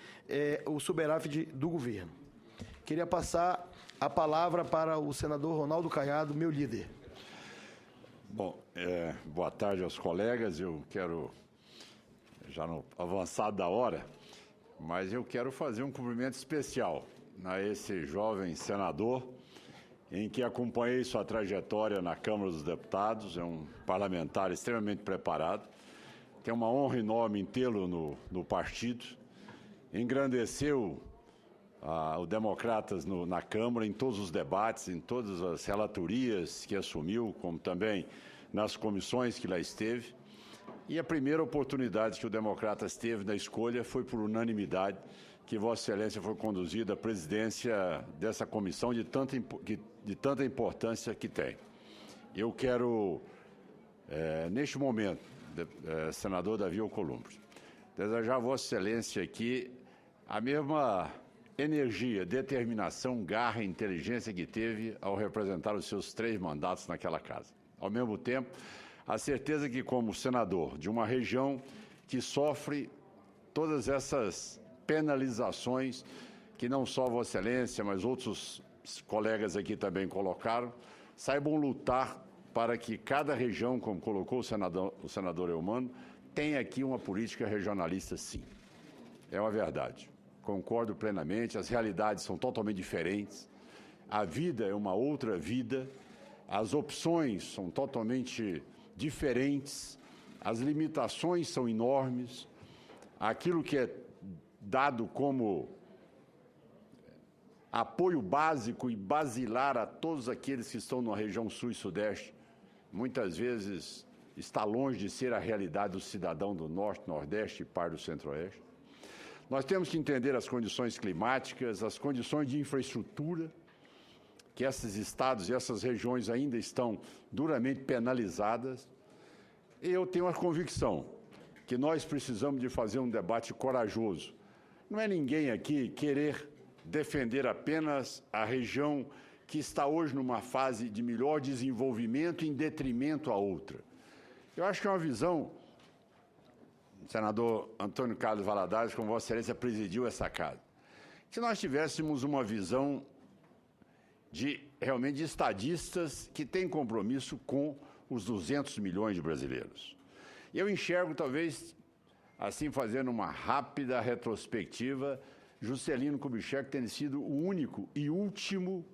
S2: o superávit do governo. Queria passar a palavra para o senador Ronaldo Caiado, meu líder.
S3: Bom, boa tarde aos colegas. Eu quero, já no avançado da hora, mas eu quero fazer um cumprimento especial a esse jovem senador, em que acompanhei sua trajetória na Câmara dos Deputados. É um parlamentar extremamente preparado, tem uma honra enorme em tê-lo no partido, engrandeceu o Democratas na Câmara, em todos os debates, em todas as relatorias que assumiu, como também nas comissões que lá esteve. E a primeira oportunidade que o Democratas teve na escolha foi por unanimidade, que Vossa Excelência foi conduzida à presidência dessa comissão de tanta importância que tem. Eu quero, neste momento, senador Davi Alcolumbre, desejar a Vossa Excelência aqui a mesma energia, determinação, garra e inteligência que teve ao representar os seus 3 mandatos naquela casa. Ao mesmo tempo, a certeza que, como senador de uma região que sofre todas essas penalizações que não só Vossa Excelência, mas outros colegas aqui também colocaram, saibam lutar para que cada região, como colocou o senador Eumano, tenha aqui uma política regionalista, sim. É uma verdade. Concordo plenamente, as realidades são totalmente diferentes, a vida é uma outra vida, as opções são totalmente diferentes, as limitações são enormes, aquilo que é dado como apoio básico e basilar a todos aqueles que estão na região sul e sudeste, muitas vezes está longe de ser a realidade do cidadão do norte, nordeste e parte do centro-oeste. Nós temos que entender as condições climáticas, as condições de infraestrutura, que esses estados e essas regiões ainda estão duramente penalizadas. eu tenho a convicção que nós precisamos de fazer um debate corajoso. Não é ninguém aqui querer defender apenas a região que está hoje numa fase de melhor desenvolvimento em detrimento à outra. Eu acho que é uma visão, senador Antônio Carlos Valadares, como Vossa Excelência presidiu essa casa. Se nós tivéssemos uma visão realmente de estadistas que têm compromisso com os 200 milhões de brasileiros. Eu enxergo, talvez, assim, fazendo uma rápida retrospectiva, Juscelino Kubitschek tendo sido o único e último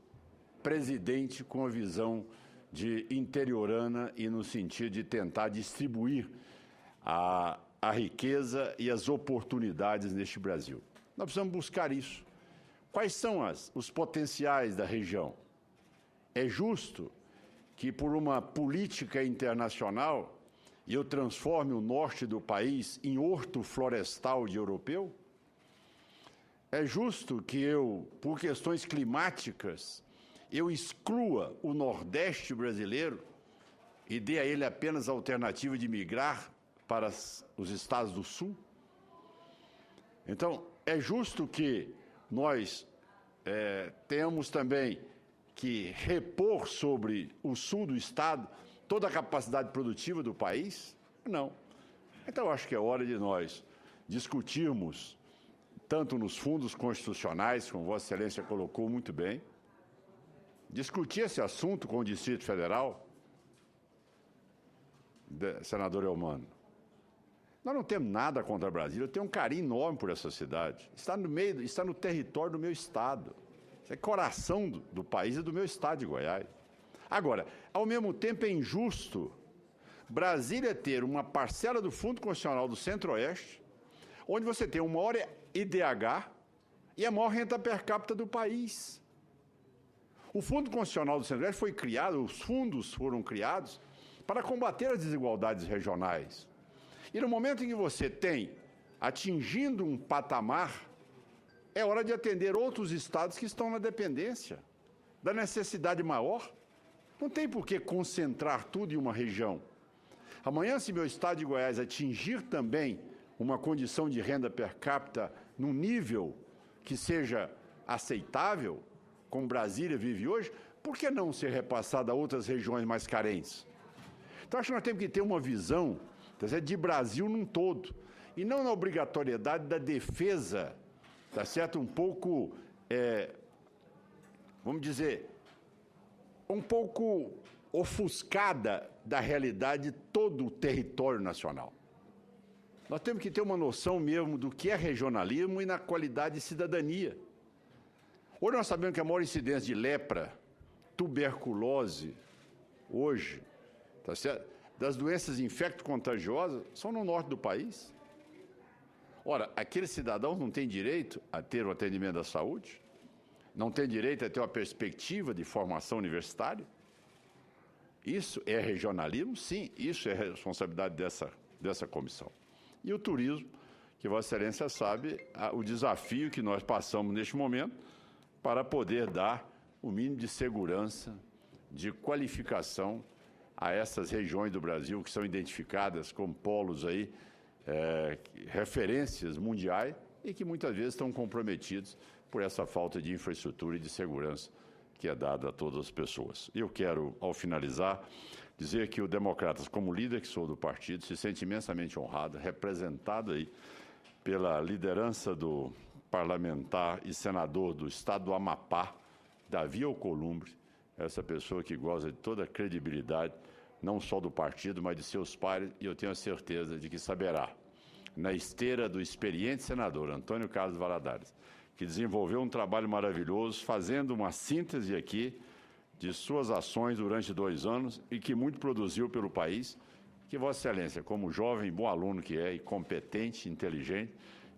S3: presidente com a visão de interiorana e no sentido de tentar distribuir a riqueza e as oportunidades neste Brasil. Nós precisamos buscar isso. Quais são os potenciais da região? É justo que, por uma política internacional, eu transforme o norte do país em horto florestal de europeu? É justo que eu, por questões climáticas, eu exclua o Nordeste brasileiro e dê a ele apenas a alternativa de migrar para os estados do Sul? Então, é justo que nós tenhamos também que repor sobre o sul do estado toda a capacidade produtiva do país? Não. Então, acho que é hora de nós discutirmos, tanto nos fundos constitucionais, como Vossa Excelência colocou muito bem, discutir esse assunto com o Distrito Federal, senador Eumano. Nós não temos nada contra Brasília, eu tenho um carinho enorme por essa cidade. Está no território do meu estado. Isso é coração do país e do meu estado de Goiás. Agora, ao mesmo tempo é injusto Brasília ter uma parcela do Fundo Constitucional do Centro-Oeste, onde você tem o maior IDH e a maior renda per capita do país. O Fundo Constitucional do Centro-Oeste foi criado, os fundos foram criados para combater as desigualdades regionais. E no momento em que você tem atingindo um patamar, é hora de atender outros estados que estão na dependência da necessidade maior. Não tem por que concentrar tudo em uma região. Amanhã, se meu estado de Goiás atingir também uma condição de renda per capita num nível que seja aceitável, como Brasília vive hoje, por que não ser repassado a outras regiões mais carentes? Então, acho que nós temos que ter uma visão de Brasil num todo, e não na obrigatoriedade da defesa, tá certo? Um pouco, vamos dizer, um pouco ofuscada da realidade de todo o território nacional. Nós temos que ter uma noção mesmo do que é regionalismo e na qualidade de cidadania. Hoje nós sabemos que a maior incidência de lepra, tuberculose, hoje, tá certo? Das doenças infecto-contagiosas, são no norte do país. Ora, aqueles cidadãos não têm direito a ter o atendimento da saúde? Não têm direito a ter uma perspectiva de formação universitária? Isso é regionalismo? Sim, isso é responsabilidade dessa comissão. E o turismo, que Vossa Excelência sabe, o desafio que nós passamos neste momento para poder dar o mínimo de segurança, de qualificação a essas regiões do Brasil que são identificadas como polos aí, referências mundiais e que muitas vezes estão comprometidos por essa falta de infraestrutura e de segurança que é dada a todas as pessoas. Eu quero, ao finalizar, dizer que o Democratas, como líder que sou do partido, se sente imensamente honrado, representado aí pela liderança do parlamentar e senador do estado do Amapá, Davi Alcolumbre, essa pessoa que goza de toda a credibilidade, não só do partido, mas de seus pares, e eu tenho a certeza de que saberá, na esteira do experiente senador Antônio Carlos Valadares, que desenvolveu um trabalho maravilhoso, fazendo uma síntese aqui de suas ações durante 2 anos e que muito produziu pelo país, que Vossa Excelência, como jovem, bom aluno que é, e competente, inteligente,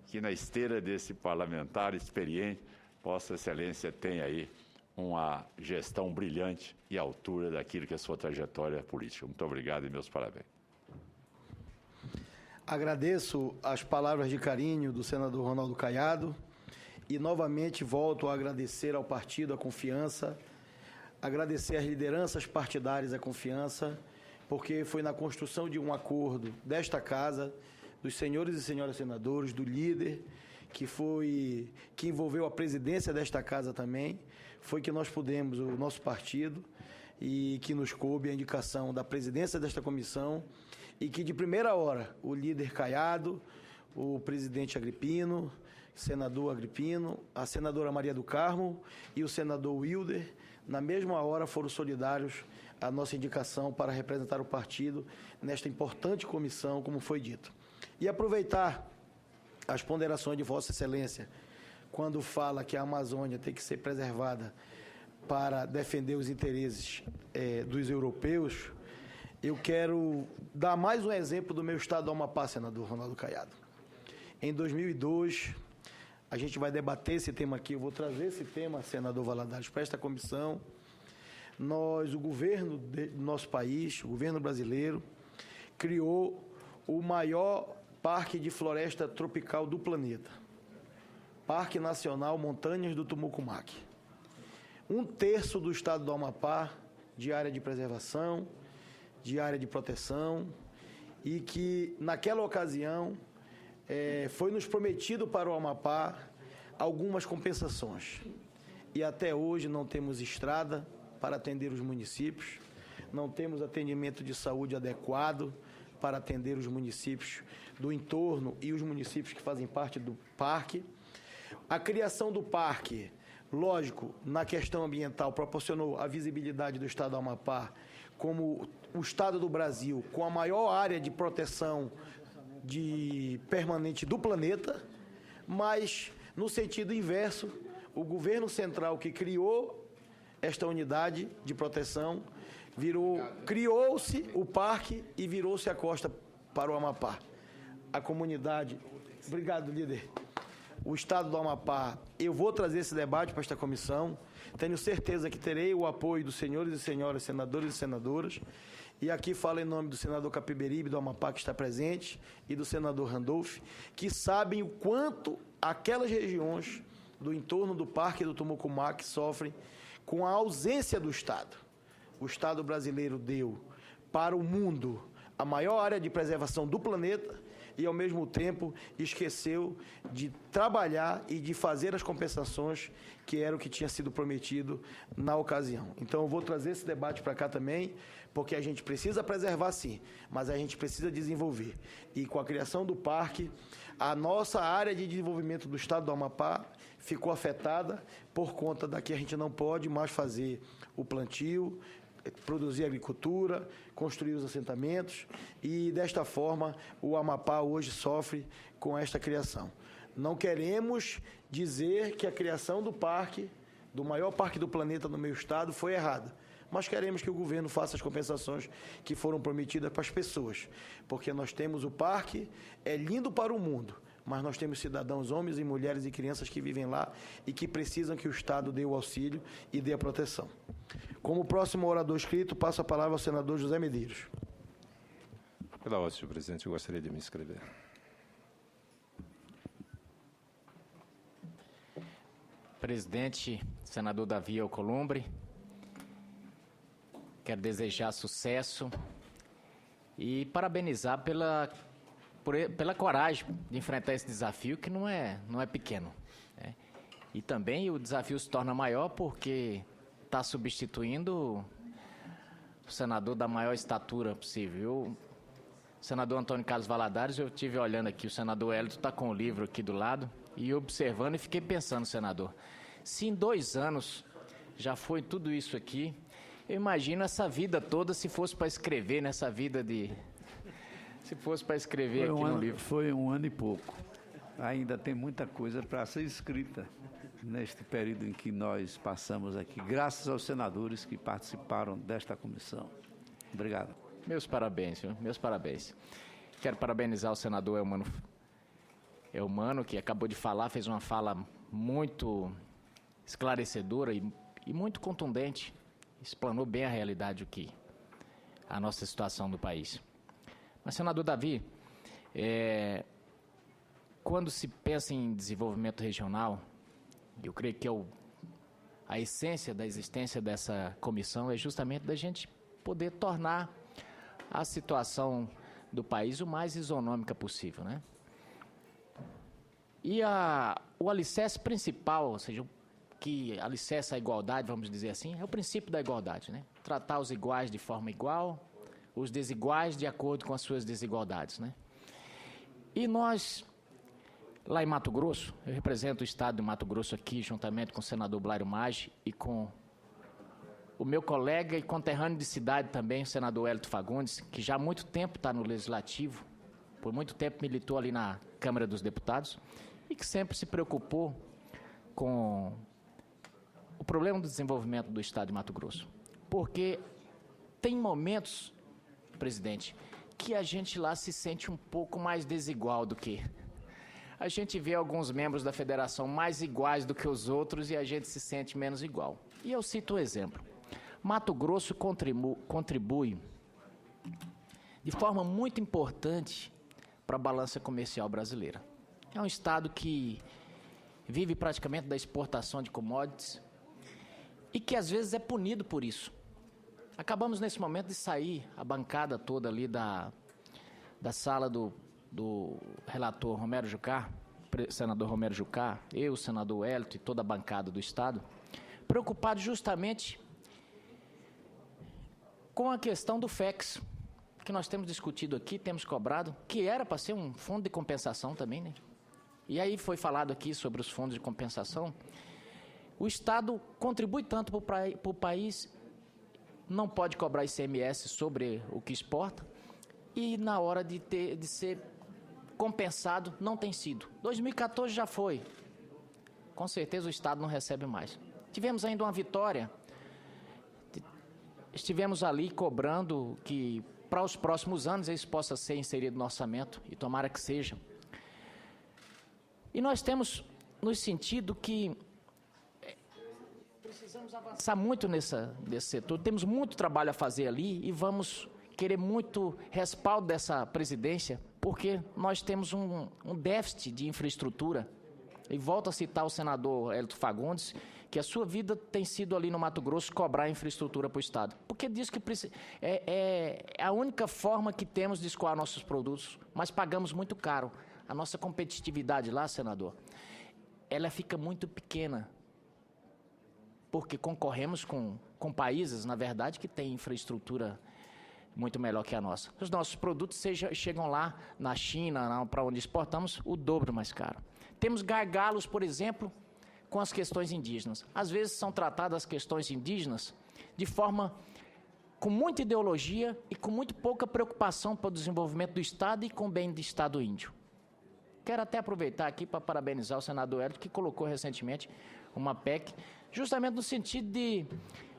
S3: que na esteira desse parlamentar experiente, Vossa Excelência tem aí uma gestão brilhante e à altura daquilo que é a sua trajetória política. Muito obrigado e meus parabéns.
S2: Agradeço as palavras de carinho do senador Ronaldo Caiado e novamente volto a agradecer ao partido a confiança, agradecer às lideranças partidárias a confiança porque foi na construção de um acordo desta casa, dos senhores e senhoras senadores, do líder, que envolveu a presidência desta casa também, foi que nós pudemos, o nosso partido, e que nos coube a indicação da presidência desta comissão, e que de primeira hora o líder Caiado, o presidente Agripino, senador Agripino, a senadora Maria do Carmo e o senador Wilder, na mesma hora foram solidários à nossa indicação para representar o partido nesta importante comissão, como foi dito. E aproveitar as ponderações de Vossa Excelência, quando fala que a Amazônia tem que ser preservada para defender os interesses dos europeus, eu quero dar mais um exemplo do meu estado do Amapá, senador Ronaldo Caiado. Em 2002, a gente vai debater esse tema aqui, eu vou trazer esse tema, senador Valadares, para esta comissão. O governo do nosso país, o governo brasileiro, criou o maior parque de floresta tropical do planeta, Parque Nacional Montanhas do Tumucumaque. 1/3 do estado do Amapá de área de preservação, de área de proteção, e que naquela ocasião foi nos prometido para o Amapá algumas compensações. E até hoje não temos estrada para atender os municípios, não temos atendimento de saúde adequado para atender os municípios do entorno e os municípios que fazem parte do parque. A criação do parque, lógico, na questão ambiental, proporcionou a visibilidade do estado do Amapá como o estado do Brasil com a maior área de proteção permanente do planeta, mas, no sentido inverso, o governo central que criou esta unidade de proteção criou-se o parque e virou-se a costa para o Amapá. A comunidade... Obrigado, líder. O estado do Amapá, eu vou trazer esse debate para esta comissão, tenho certeza que terei o apoio dos senhores e senhoras senadores e senadoras, e aqui falo em nome do senador Capiberibe, do Amapá, que está presente, e do senador Randolph, que sabem o quanto aquelas regiões do entorno do Parque do Tumucumaque sofrem com a ausência do Estado. O Estado brasileiro deu para o mundo a maior área de preservação do planeta e, ao mesmo tempo, esqueceu de trabalhar e de fazer as compensações que era o que tinha sido prometido na ocasião. Então, eu vou trazer esse debate para cá também, porque a gente precisa preservar, sim, mas a gente precisa desenvolver. E, com a criação do parque, a nossa área de desenvolvimento do estado do Amapá ficou afetada por conta da que a gente não pode mais fazer o plantio, produzir agricultura, construir os assentamentos, e desta forma o Amapá hoje sofre com esta criação. Não queremos dizer que a criação do parque, do maior parque do planeta no meu estado, foi errada, mas queremos que o governo faça as compensações que foram prometidas para as pessoas, porque nós temos o parque, é lindo para o mundo, mas nós temos cidadãos, homens e mulheres e crianças que vivem lá e que precisam que o Estado dê o auxílio e dê a proteção. Como próximo orador escrito, passo a palavra ao senador José Medeiros.
S8: Pela ordem, senhor presidente, eu gostaria de me inscrever.
S9: Presidente, senador Davi Alcolumbre, quero desejar sucesso e parabenizar pela coragem de enfrentar esse desafio, que não é pequeno, né? E também o desafio se torna maior porque está substituindo o senador da maior estatura possível. O senador Antônio Carlos Valadares, eu estive olhando aqui, o senador Hélio está com o livro aqui do lado, e observando e fiquei pensando, senador, se em 2 anos já foi tudo isso aqui, eu imagino essa vida toda se fosse para escrever nessa vida de... Se fosse para escrever aqui no livro.
S4: Foi 1 ano e pouco. Ainda tem muita coisa para ser escrita neste período em que nós passamos aqui, graças aos senadores que participaram desta comissão. Obrigado.
S9: Meus parabéns, viu? Meus parabéns. Quero parabenizar o senador Eumano, que acabou de falar, fez uma fala muito esclarecedora e muito contundente. Explanou bem a realidade aqui, a nossa situação do país. Mas, senador Davi, quando se pensa em desenvolvimento regional, eu creio que a essência da existência dessa comissão é justamente da gente poder tornar a situação do país o mais isonômica possível, né? E o alicerce principal, ou seja, o que alicerça a igualdade, vamos dizer assim, é o princípio da igualdade, né? Tratar os iguais de forma igual, os desiguais de acordo com as suas desigualdades, né? E nós, lá em Mato Grosso, eu represento o estado de Mato Grosso aqui, juntamente com o senador Blairo Maggi e com o meu colega e conterrâneo de cidade também, o senador Hélito Fagundes, que já há muito tempo está no Legislativo, por muito tempo militou ali na Câmara dos Deputados e que sempre se preocupou com o problema do desenvolvimento do estado de Mato Grosso. Porque tem momentos, presidente, que a gente lá se sente um pouco mais desigual do que... A gente vê alguns membros da federação mais iguais do que os outros e a gente se sente menos igual. E eu cito um exemplo. Mato Grosso contribui de forma muito importante para a balança comercial brasileira. É um estado que vive praticamente da exportação de commodities e que às vezes é punido por isso. Acabamos nesse momento de sair a bancada toda ali da sala do relator Romero Jucá, senador Romero Jucá, eu, o senador Hélito e toda a bancada do estado, preocupados justamente com a questão do FEX, que nós temos discutido aqui, temos cobrado, que era para ser um fundo de compensação também, né? E aí foi falado aqui sobre os fundos de compensação. O Estado contribui tanto para o país, não pode cobrar ICMS sobre o que exporta, e na hora de ser compensado, não tem sido. 2014 já foi. Com certeza o Estado não recebe mais. Tivemos ainda uma vitória. Estivemos ali cobrando que para os próximos anos isso possa ser inserido no orçamento, e tomara que seja. E nós temos nos sentido que precisamos avançar muito nesse setor. Temos muito trabalho a fazer ali e vamos querer muito respaldo dessa presidência, porque nós temos um déficit de infraestrutura. E volto a citar o senador Hélito Fagundes, que a sua vida tem sido ali no Mato Grosso cobrar infraestrutura para o Estado. Porque diz que é a única forma que temos de escoar nossos produtos, mas pagamos muito caro. A nossa competitividade lá, senador, ela fica muito pequena, porque concorremos com países, na verdade, que têm infraestrutura muito melhor que a nossa. Os nossos produtos chegam lá na China, para onde exportamos, o dobro mais caro. Temos gargalos, por exemplo, com as questões indígenas. Às vezes são tratadas as questões indígenas de forma com muita ideologia e com muito pouca preocupação para o desenvolvimento do Estado e com o bem do Estado índio. Quero até aproveitar aqui para parabenizar o senador Hélito, que colocou recentemente uma PEC, justamente no sentido de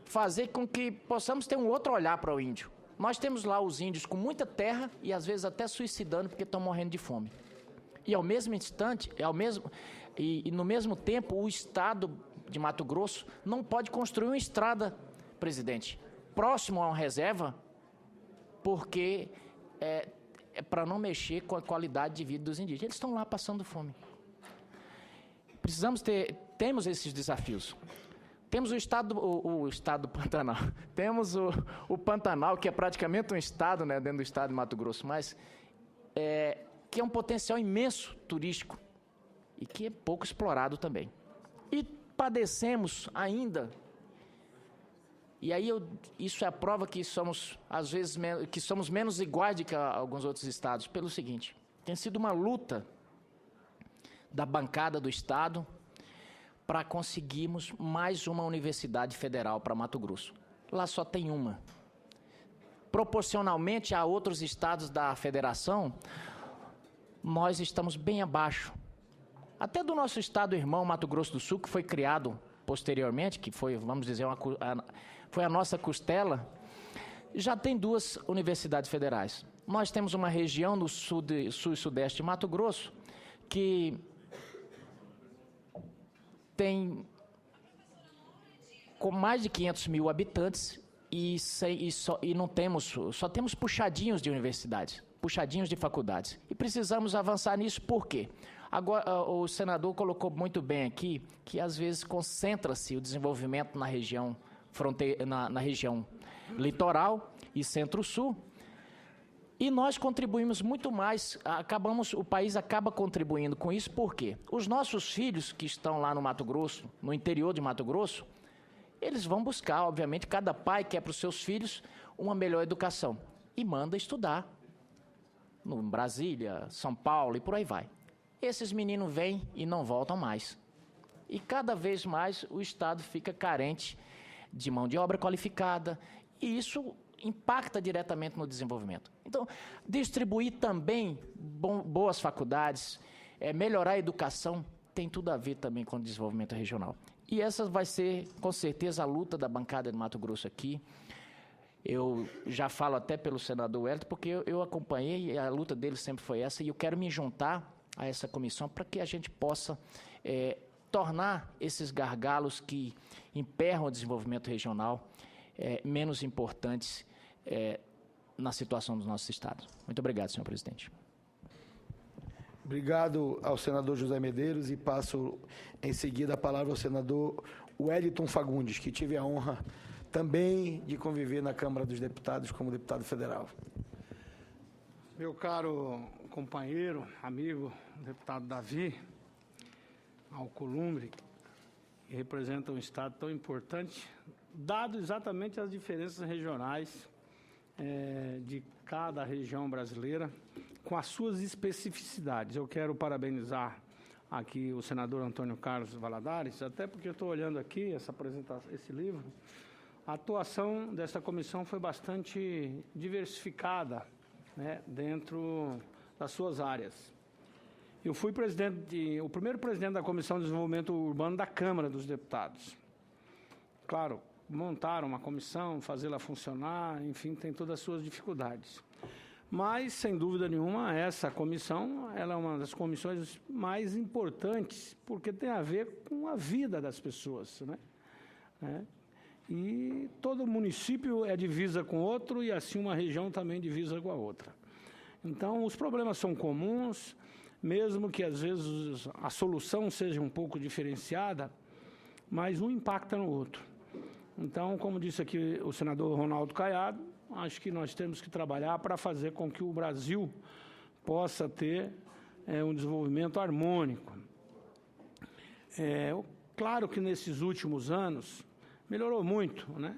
S9: fazer com que possamos ter um outro olhar para o índio. Nós temos lá os índios com muita terra e às vezes até suicidando porque estão morrendo de fome. E ao mesmo instante, no mesmo tempo, o Estado de Mato Grosso não pode construir uma estrada, presidente, próximo a uma reserva, porque é para não mexer com a qualidade de vida dos indígenas. Eles estão lá passando fome. Temos esses desafios. Temos o estado do Pantanal. Temos o Pantanal, que é praticamente um estado, né, dentro do estado de Mato Grosso, mas que é um potencial imenso turístico e que é pouco explorado também. E padecemos ainda, e aí isso é a prova que somos, às vezes, que somos menos iguais do que alguns outros estados, pelo seguinte: tem sido uma luta da bancada do Estado para conseguirmos mais uma universidade federal para Mato Grosso. Lá só tem uma. Proporcionalmente a outros estados da federação, nós estamos bem abaixo. Até do nosso estado irmão, Mato Grosso do Sul, que foi criado posteriormente, que foi, vamos dizer, foi a nossa costela, já tem 2 universidades federais. Nós temos uma região no sul e sudeste de Mato Grosso que tem com mais de 500 mil habitantes só temos puxadinhos de universidades, puxadinhos de faculdades. E precisamos avançar nisso, por quê? Agora, o senador colocou muito bem aqui que, às vezes, concentra-se o desenvolvimento na região, na região litoral e centro-sul, E nós contribuímos muito mais, o país acaba contribuindo com isso, por quê? Os nossos filhos que estão lá no Mato Grosso, no interior de Mato Grosso, eles vão buscar, obviamente, cada pai quer para os seus filhos uma melhor educação e manda estudar no Brasília, São Paulo e por aí vai. Esses meninos vêm e não voltam mais. E cada vez mais o Estado fica carente de mão de obra qualificada e isso impacta diretamente no desenvolvimento. Então, distribuir também boas faculdades, melhorar a educação, tem tudo a ver também com o desenvolvimento regional. E essa vai ser, com certeza, a luta da bancada de Mato Grosso aqui. Eu já falo até pelo senador Wellington, porque eu acompanhei, e a luta dele sempre foi essa, e eu quero me juntar a essa comissão para que a gente possa tornar esses gargalos que emperram o desenvolvimento regional menos importantes na situação dos nossos estados. Muito obrigado, senhor presidente.
S2: Obrigado ao senador José Medeiros e passo em seguida a palavra ao senador Wellington Fagundes, que tive a honra também de conviver na Câmara dos Deputados como deputado federal.
S10: Meu caro companheiro, amigo, deputado Davi Alcolumbre, que representa um estado tão importante, dado exatamente as diferenças regionais de cada região brasileira, com as suas especificidades. Eu quero parabenizar aqui o senador Antônio Carlos Valadares, até porque eu estou olhando aqui esse livro. A atuação dessa comissão foi bastante diversificada, né, dentro das suas áreas. Eu fui o primeiro presidente da Comissão de Desenvolvimento Urbano da Câmara dos Deputados. Claro, montar uma comissão, fazê-la funcionar, enfim, tem todas as suas dificuldades. Mas, sem dúvida nenhuma, essa comissão ela é uma das comissões mais importantes, porque tem a ver com a vida das pessoas, né? E todo município é divisa com outro e, assim, uma região também divisa com a outra. Então, os problemas são comuns, mesmo que, às vezes, a solução seja um pouco diferenciada, mas um impacta no outro. Então, como disse aqui o senador Ronaldo Caiado, acho que nós temos que trabalhar para fazer com que o Brasil possa ter um desenvolvimento harmônico. Claro que nesses últimos anos melhorou muito, né?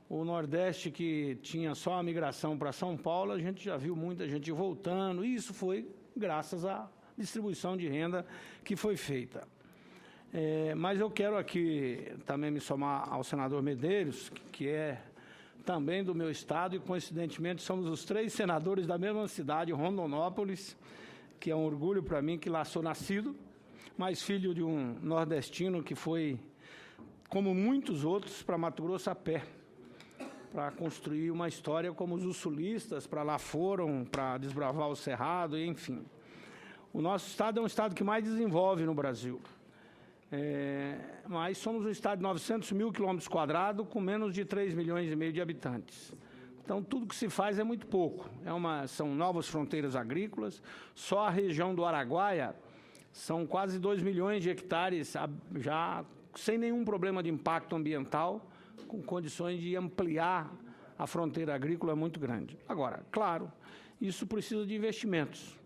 S10: O Nordeste, que tinha só a migração para São Paulo, a gente já viu muita gente voltando, e isso foi graças à distribuição de renda que foi feita. Mas eu quero aqui também me somar ao senador Medeiros, que é também do meu estado, e coincidentemente somos os 3 senadores da mesma cidade, Rondonópolis, que é um orgulho para mim, que lá sou nascido, mas filho de um nordestino que foi, como muitos outros, para Mato Grosso a pé, para construir uma história como os sulistas para lá foram, para desbravar o Cerrado, enfim. O nosso estado é um estado que mais desenvolve no Brasil. Mas somos um estado de 900 mil quilômetros quadrados, com menos de 3,5 milhões de habitantes. Então, tudo que se faz é muito pouco. São novas fronteiras agrícolas. Só a região do Araguaia são quase 2 milhões de hectares, já sem nenhum problema de impacto ambiental, com condições de ampliar a fronteira agrícola muito grande. Agora, claro, isso precisa de investimentos.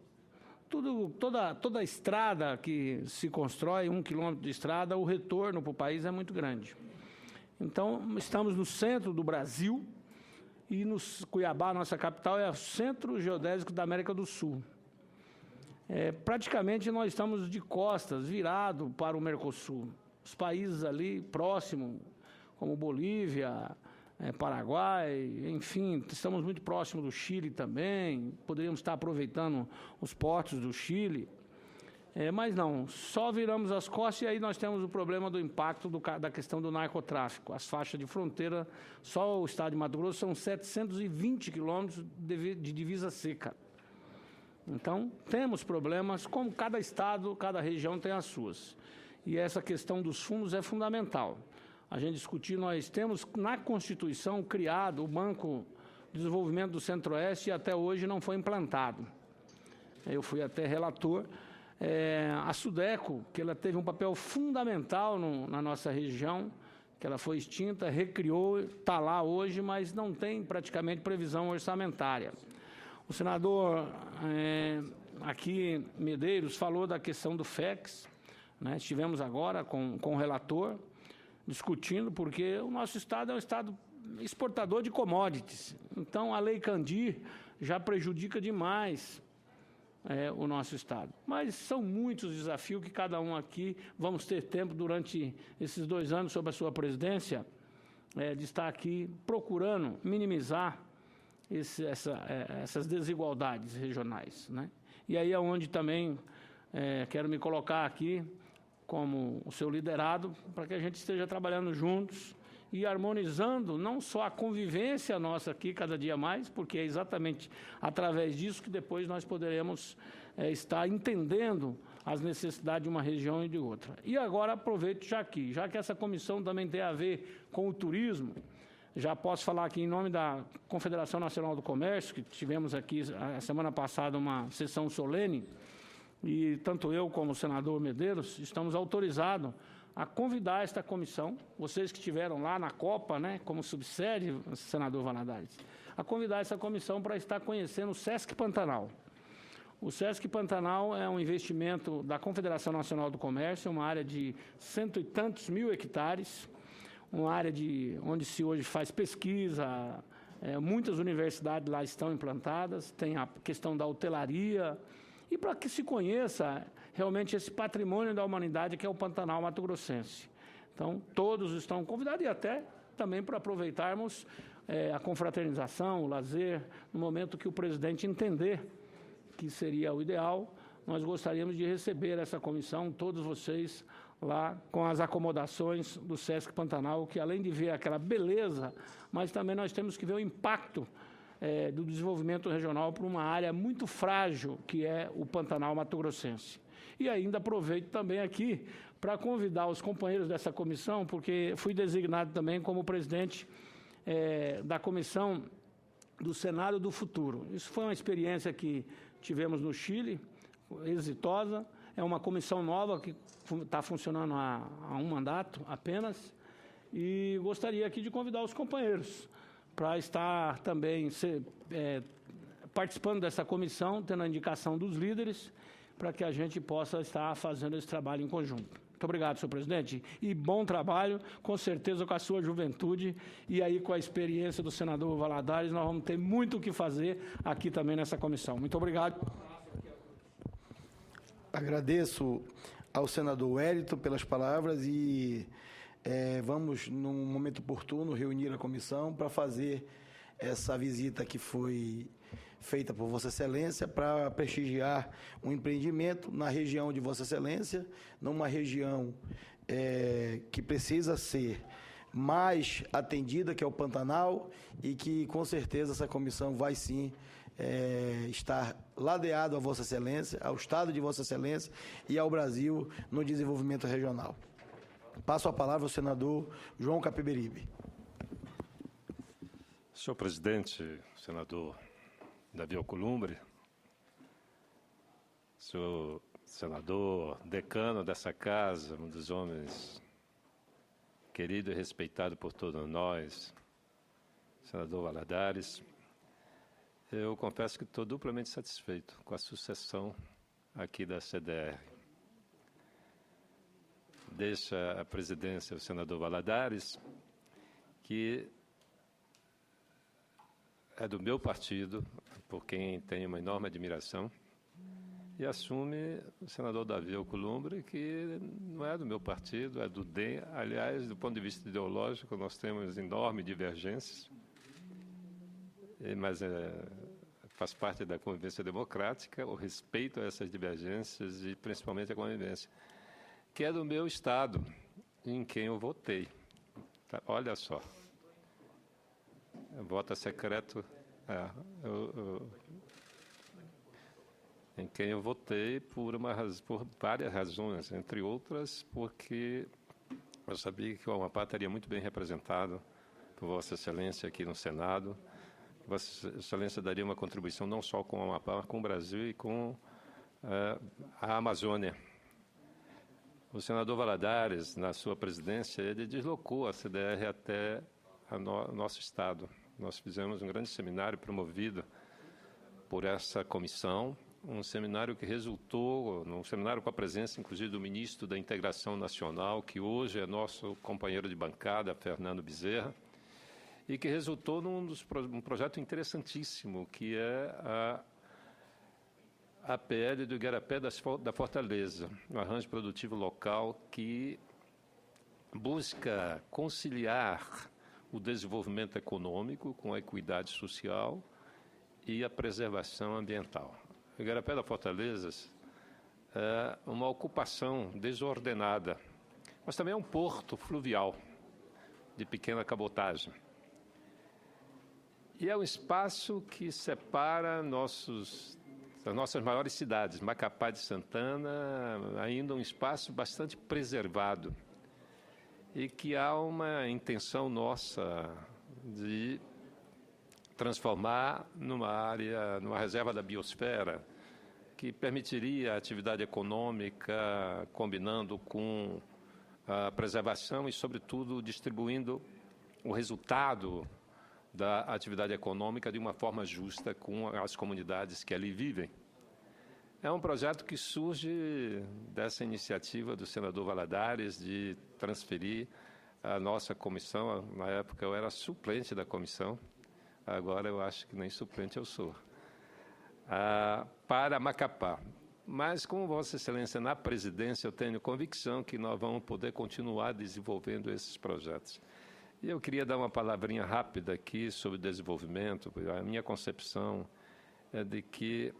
S10: Toda a estrada que se constrói, 1 quilômetro de estrada, o retorno para o país é muito grande. Então, estamos no centro do Brasil e Cuiabá, nossa capital, é o centro geodésico da América do Sul. Praticamente nós estamos de costas, virado para o Mercosul. Os países ali próximos, como Bolívia, Paraguai, enfim, estamos muito próximos do Chile também, poderíamos estar aproveitando os portos do Chile, mas não, só viramos as costas e aí nós temos o problema do impacto da questão do narcotráfico. As faixas de fronteira, só o estado de Mato Grosso, são 720 quilômetros de divisa seca. Então, temos problemas, como cada estado, cada região tem as suas. E essa questão dos fundos é fundamental. A gente discutir, nós temos na Constituição criado o Banco de Desenvolvimento do Centro-Oeste e até hoje não foi implantado. Eu fui até relator. A Sudeco, que ela teve um papel fundamental na nossa região, que ela foi extinta, recriou, está lá hoje, mas não tem praticamente previsão orçamentária. O senador aqui, Medeiros, falou da questão do FEX, né? Estivemos agora com o relator discutindo, porque o nosso Estado é um Estado exportador de commodities. Então, a Lei Candir já prejudica demais o nosso Estado. Mas são muitos desafios que cada um aqui vamos ter tempo durante esses 2 anos sob a sua presidência de estar aqui procurando minimizar essas desigualdades regionais, né? E aí é onde também quero me colocar aqui como o seu liderado, para que a gente esteja trabalhando juntos e harmonizando não só a convivência nossa aqui cada dia mais, porque é exatamente através disso que depois nós poderemos estar entendendo as necessidades de uma região e de outra. E agora aproveito já que essa comissão também tem a ver com o turismo, já posso falar aqui em nome da Confederação Nacional do Comércio, que tivemos aqui a semana passada uma sessão solene, e tanto eu como o senador Medeiros estamos autorizados a convidar esta comissão, vocês que estiveram lá na Copa, né, como subsede, senador Valadares, a convidar essa comissão para estar conhecendo o Sesc Pantanal. O Sesc Pantanal é um investimento da Confederação Nacional do Comércio, uma área de 100 e tantos mil hectares, uma área onde se hoje faz pesquisa, muitas universidades lá estão implantadas, tem a questão da hotelaria, e para que se conheça realmente esse patrimônio da humanidade que é o Pantanal Mato Grossense. Então, todos estão convidados e até também para aproveitarmos a confraternização, o lazer, no momento que o presidente entender que seria o ideal, nós gostaríamos de receber essa comissão, todos vocês, lá com as acomodações do Sesc Pantanal, que além de ver aquela beleza, mas também nós temos que ver o impacto do desenvolvimento regional para uma área muito frágil, que é o Pantanal Mato Grossense. E ainda aproveito também aqui para convidar os companheiros dessa comissão, porque fui designado também como presidente da comissão do Senado do Futuro. Isso foi uma experiência que tivemos no Chile, exitosa. É uma comissão nova que está funcionando há um mandato apenas, e gostaria aqui de convidar os companheiros para estar também participando dessa comissão, tendo a indicação dos líderes, para que a gente possa estar fazendo esse trabalho em conjunto. Muito obrigado, senhor presidente, e bom trabalho, com certeza com a sua juventude, e aí com a experiência do senador Valadares, nós vamos ter muito o que fazer aqui também nessa comissão. Muito obrigado.
S2: Agradeço ao senador Wellington pelas palavras e vamos, num momento oportuno, reunir a comissão para fazer essa visita que foi feita por Vossa Excelência para prestigiar um empreendimento na região de Vossa Excelência, numa região que precisa ser mais atendida, que é o Pantanal, e que, com certeza, essa comissão vai, sim, estar ladeado a Vossa Excelência, ao Estado de Vossa Excelência e ao Brasil no desenvolvimento regional. Passo a palavra ao senador João Capiberibe.
S8: Senhor presidente, senador Davi Alcolumbre, senhor senador, decano dessa casa, um dos homens querido e respeitado por todos nós, senador Valadares, eu confesso que estou duplamente satisfeito com a sucessão aqui da CDR. Deixa a presidência o senador Valadares, que é do meu partido, por quem tenho uma enorme admiração, e assume o senador Davi Alcolumbre, que não é do meu partido, é do DEM. Aliás, do ponto de vista ideológico, nós temos enormes divergências, mas faz parte da convivência democrática, o respeito a essas divergências e principalmente a convivência, que é do meu estado, em quem eu votei. Tá? Olha só, voto secreto, em quem eu votei por várias razões, entre outras porque eu sabia que o Amapá estaria muito bem representado por Vossa Excelência aqui no Senado. Vossa Excelência daria uma contribuição não só com o Amapá, mas com o Brasil e com a Amazônia. O senador Valadares, na sua presidência, ele deslocou a CDR até nosso estado. Nós fizemos um grande seminário promovido por essa comissão, um seminário que resultou, num seminário com a presença, inclusive, do ministro da Integração Nacional, que hoje é nosso companheiro de bancada, Fernando Bezerra, e que resultou num projeto interessantíssimo, que é a APL do Igarapé da Fortaleza, um arranjo produtivo local que busca conciliar o desenvolvimento econômico com a equidade social e a preservação ambiental. O Igarapé da Fortaleza é uma ocupação desordenada, mas também é um porto fluvial de pequena cabotagem. E é um espaço que separa as nossas maiores cidades, Macapá de Santana, ainda um espaço bastante preservado, e que há uma intenção nossa de transformar numa área, numa reserva da biosfera, que permitiria a atividade econômica combinando com a preservação e, sobretudo, distribuindo o resultado da atividade econômica de uma forma justa com as comunidades que ali vivem. É um projeto que surge dessa iniciativa do senador Valadares de transferir a nossa comissão. Na época eu era suplente da comissão, agora eu acho que nem suplente eu sou, para Macapá. Mas, com Vossa Excelência na presidência, eu tenho convicção que nós vamos poder continuar desenvolvendo esses projetos. E eu queria dar uma palavrinha rápida aqui sobre desenvolvimento. A minha concepção é de que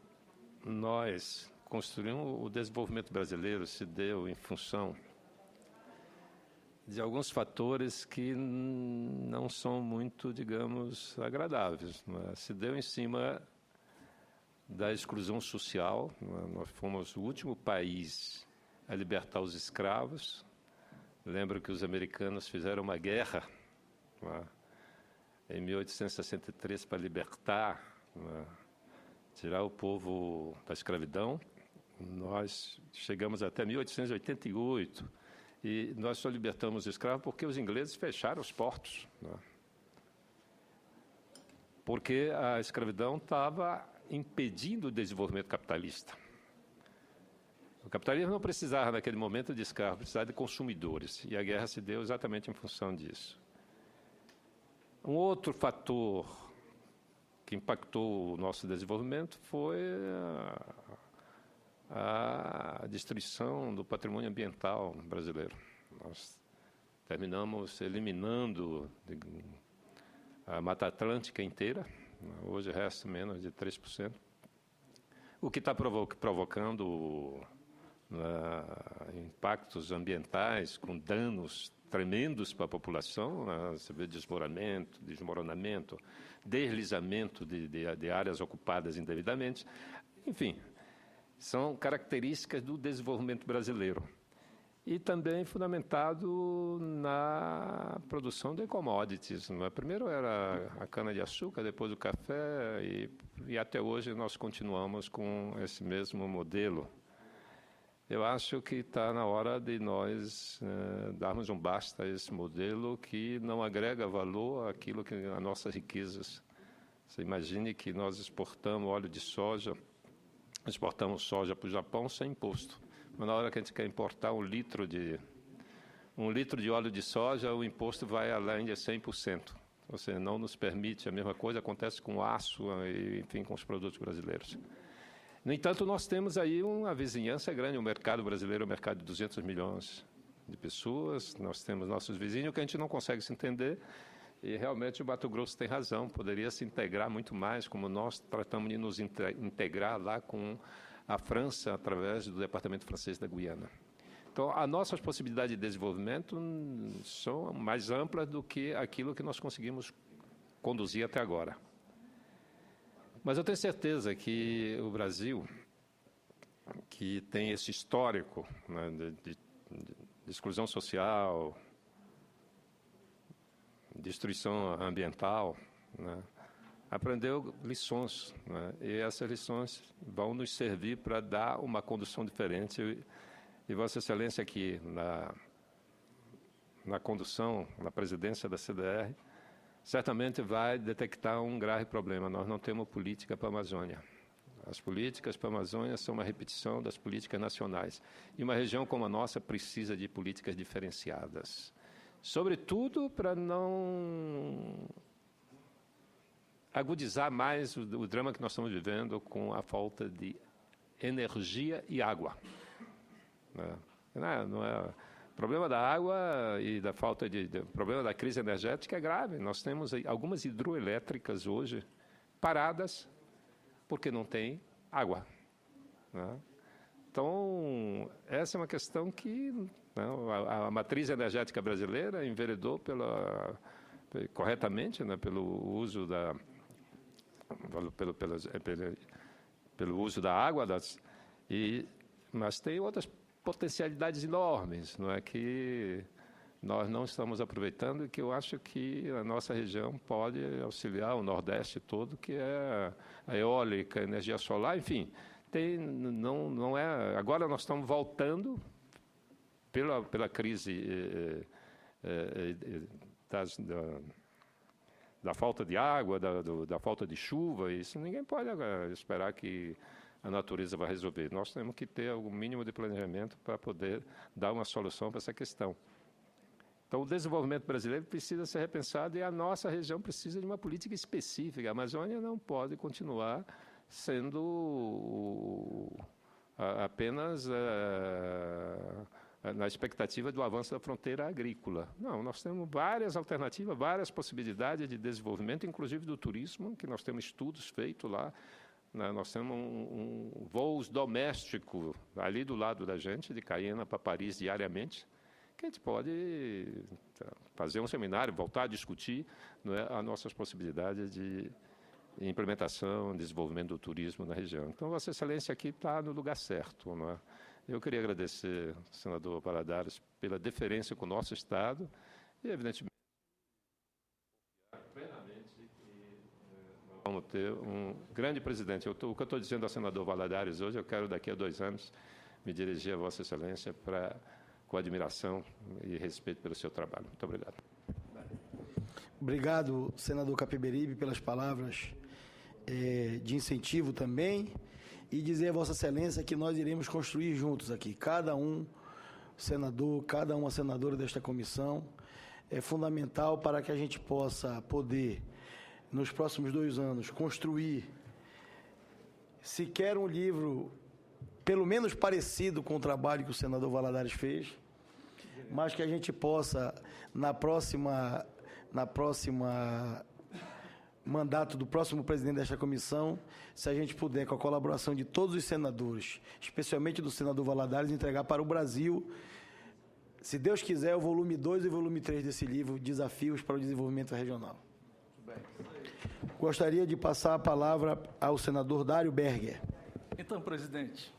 S8: nós construímos o desenvolvimento brasileiro se deu em função de alguns fatores que não são muito, digamos, agradáveis. Mas se deu em cima da exclusão social. Nós fomos o último país a libertar os escravos. Lembro que os americanos fizeram uma guerra em 1863 para libertar, tirar o povo da escravidão. Nós chegamos até 1888 e nós só libertamos os escravos porque os ingleses fecharam os portos, porque a escravidão estava impedindo o desenvolvimento capitalista. O capitalismo não precisava, naquele momento, de escravos, precisava de consumidores, e a guerra se deu exatamente em função disso. Um outro fator que impactou o nosso desenvolvimento foi a destruição do patrimônio ambiental brasileiro. Nós terminamos eliminando a Mata Atlântica inteira, hoje resta menos de 3%, o que está provocando impactos ambientais com danos tremendos para a população. Você vê desmoronamento, deslizamento de áreas ocupadas indevidamente. Enfim, são características do desenvolvimento brasileiro. E também fundamentado na produção de commodities. Primeiro era a cana-de-açúcar, depois o café, e até hoje nós continuamos com esse mesmo modelo. Eu acho que está na hora de nós darmos um basta a esse modelo que não agrega valor àquilo que as nossas riquezas. Você imagine que nós exportamos óleo de soja, exportamos soja para o Japão sem imposto. Mas na hora que a gente quer importar um litro de óleo de soja, o imposto vai além de 100%. Ou seja, não nos permite. A mesma coisa acontece com o aço e, enfim, com os produtos brasileiros. No entanto, nós temos aí uma vizinhança grande. O mercado brasileiro é um mercado de 200 milhões de pessoas. Nós temos nossos vizinhos que a gente não consegue se entender. E realmente o Mato Grosso tem razão. Poderia se integrar muito mais, como nós tratamos de nos integrar lá com a França, através do Departamento Francês da Guiana. Então, as nossas possibilidades de desenvolvimento são mais amplas do que aquilo que nós conseguimos conduzir até agora. Mas eu tenho certeza que o Brasil, que tem esse histórico de exclusão social, destruição ambiental, aprendeu lições, e essas lições vão nos servir para dar uma condução diferente. E Vossa Excelência aqui na condução, na presidência da CDR, certamente vai detectar um grave problema. Nós não temos política para a Amazônia. As políticas para a Amazônia são uma repetição das políticas nacionais. E uma região como a nossa precisa de políticas diferenciadas. Sobretudo para não agudizar mais o drama que nós estamos vivendo com a falta de energia e água. O problema da água e da falta o problema da crise energética é grave. Nós temos algumas hidroelétricas hoje paradas porque não tem água. Então, essa é uma questão que a matriz energética brasileira enveredou corretamente, pelo uso pelo uso da água, mas tem outras potencialidades enormes, que nós não estamos aproveitando e que eu acho que a nossa região pode auxiliar o Nordeste todo, que é a eólica, a energia solar, enfim. Não é. Agora nós estamos voltando pela crise da falta de água, da falta de chuva. Isso ninguém pode esperar que a natureza vai resolver. Nós temos que ter algum mínimo de planejamento para poder dar uma solução para essa questão. Então, o desenvolvimento brasileiro precisa ser repensado e a nossa região precisa de uma política específica. A Amazônia não pode continuar sendo apenas na expectativa do avanço da fronteira agrícola. Não, nós temos várias alternativas, várias possibilidades de desenvolvimento, inclusive do turismo, que nós temos estudos feitos lá. Nós temos voos domésticos ali do lado da gente, de Caiena para Paris diariamente, que a gente pode fazer um seminário, voltar a discutir as nossas possibilidades de implementação, desenvolvimento do turismo na região. Então, Vossa Excelência aqui está no lugar certo. Eu queria agradecer ao senador Valadares pela deferência com o nosso Estado e, evidentemente, plenamente que vamos ter um grande presidente. O que eu estou dizendo ao senador Valadares hoje, eu quero daqui a 2 anos me dirigir a Vossa Excelência com admiração e respeito pelo seu trabalho. Muito obrigado.
S2: Obrigado, senador Capiberibe, pelas palavras de incentivo também, e dizer a Vossa Excelência que nós iremos construir juntos aqui, cada um senador, cada uma senadora desta comissão, é fundamental para que a gente possa poder, nos próximos 2 anos, construir sequer um livro, pelo menos parecido com o trabalho que o senador Valadares fez, mas que a gente possa, na próxima mandato do próximo presidente desta comissão, se a gente puder, com a colaboração de todos os senadores, especialmente do senador Valadares, entregar para o Brasil, se Deus quiser, o volume 2 e o volume 3 desse livro, Desafios para o Desenvolvimento Regional. Gostaria de passar a palavra ao senador Dário Berger.
S11: Então, presidente,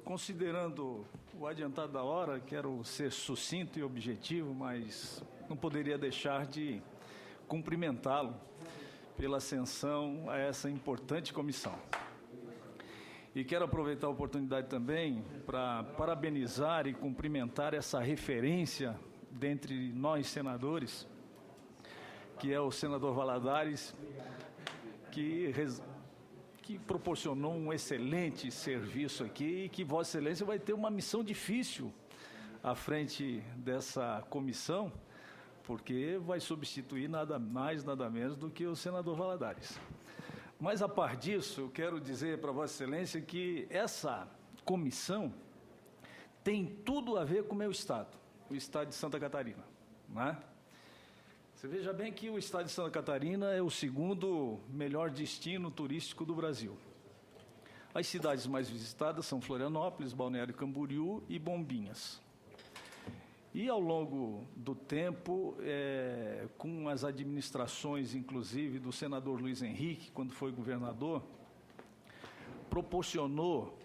S11: considerando o adiantado da hora, quero ser sucinto e objetivo, mas não poderia deixar de cumprimentá-lo pela ascensão a essa importante comissão. E quero aproveitar a oportunidade também para parabenizar e cumprimentar essa referência dentre nós senadores, que é o senador Valadares, que proporcionou um excelente serviço aqui e que Vossa Excelência vai ter uma missão difícil à frente dessa comissão, porque vai substituir nada mais, nada menos do que o senador Valadares. Mas, a par disso, eu quero dizer para Vossa Excelência que essa comissão tem tudo a ver com o meu estado, o estado de Santa Catarina. Você veja bem que o estado de Santa Catarina é o 2º melhor destino turístico do Brasil. As cidades mais visitadas são Florianópolis, Balneário Camboriú e Bombinhas. E, ao longo do tempo, com as administrações, inclusive, do senador Luiz Henrique, quando foi governador, proporcionou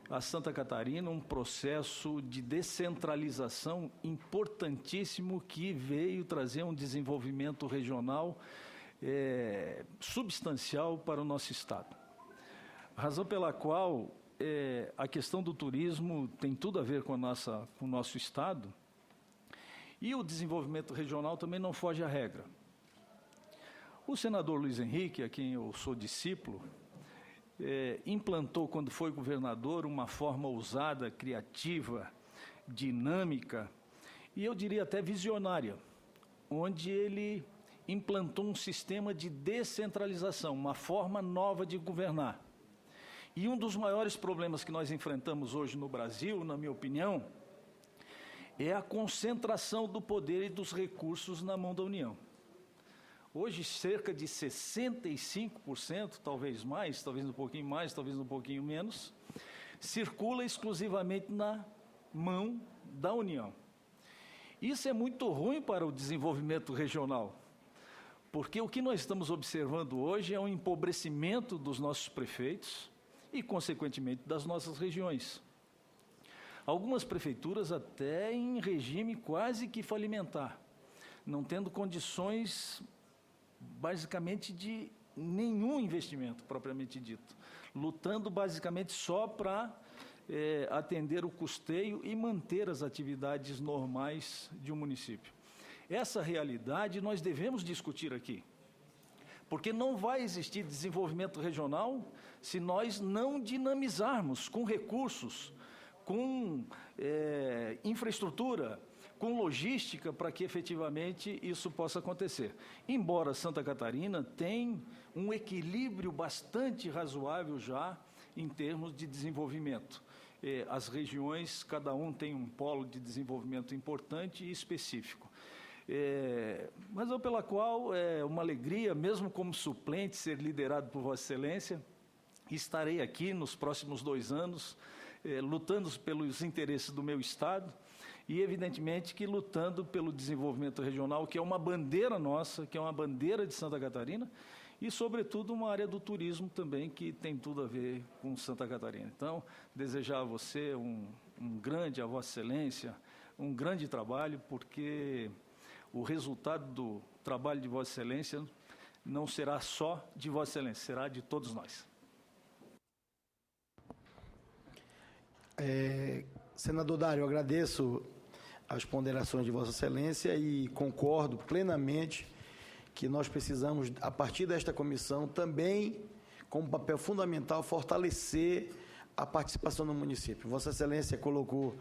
S11: a Santa Catarina um processo de descentralização importantíssimo que veio trazer um desenvolvimento regional substancial para o nosso estado. Razão pela qual a questão do turismo tem tudo a ver com o nosso estado. E o desenvolvimento regional também não foge à regra. O senador Luiz Henrique, a quem eu sou discípulo, implantou, quando foi governador, uma forma ousada, criativa, dinâmica, e eu diria até visionária, onde ele implantou um sistema de descentralização, uma forma nova de governar. E um dos maiores problemas que nós enfrentamos hoje no Brasil, na minha opinião, é a concentração do poder e dos recursos na mão da União. Hoje, cerca de 65%, talvez mais, talvez um pouquinho mais, talvez um pouquinho menos, circula exclusivamente na mão da União. Isso é muito ruim para o desenvolvimento regional, porque o que nós estamos observando hoje é um empobrecimento dos nossos prefeitos e, consequentemente, das nossas regiões. Algumas prefeituras até em regime quase que falimentar, não tendo condições basicamente de nenhum investimento propriamente dito, lutando basicamente só para atender o custeio e manter as atividades normais de um município. Essa realidade nós devemos discutir aqui, porque não vai existir desenvolvimento regional se nós não dinamizarmos com recursos, com infraestrutura, com logística, para que efetivamente isso possa acontecer. Embora Santa Catarina tenha um equilíbrio bastante razoável já em termos de desenvolvimento. As regiões, cada um tem um polo de desenvolvimento importante e específico. Razão pela qual é uma alegria, mesmo como suplente, ser liderado por Vossa Excelência. Estarei aqui nos próximos 2 anos, lutando pelos interesses do meu Estado e, evidentemente, que lutando pelo desenvolvimento regional, que é uma bandeira nossa, que é uma bandeira de Santa Catarina, e, sobretudo, uma área do turismo também, que tem tudo a ver com Santa Catarina. Então, desejar a você a Vossa Excelência, um grande trabalho, porque o resultado do trabalho de Vossa Excelência não será só de Vossa Excelência, será de todos nós.
S2: Senador Dário, eu agradeço as ponderações de Vossa Excelência e concordo plenamente que nós precisamos, a partir desta comissão, também, com um papel fundamental, fortalecer a participação no município. Vossa Excelência colocou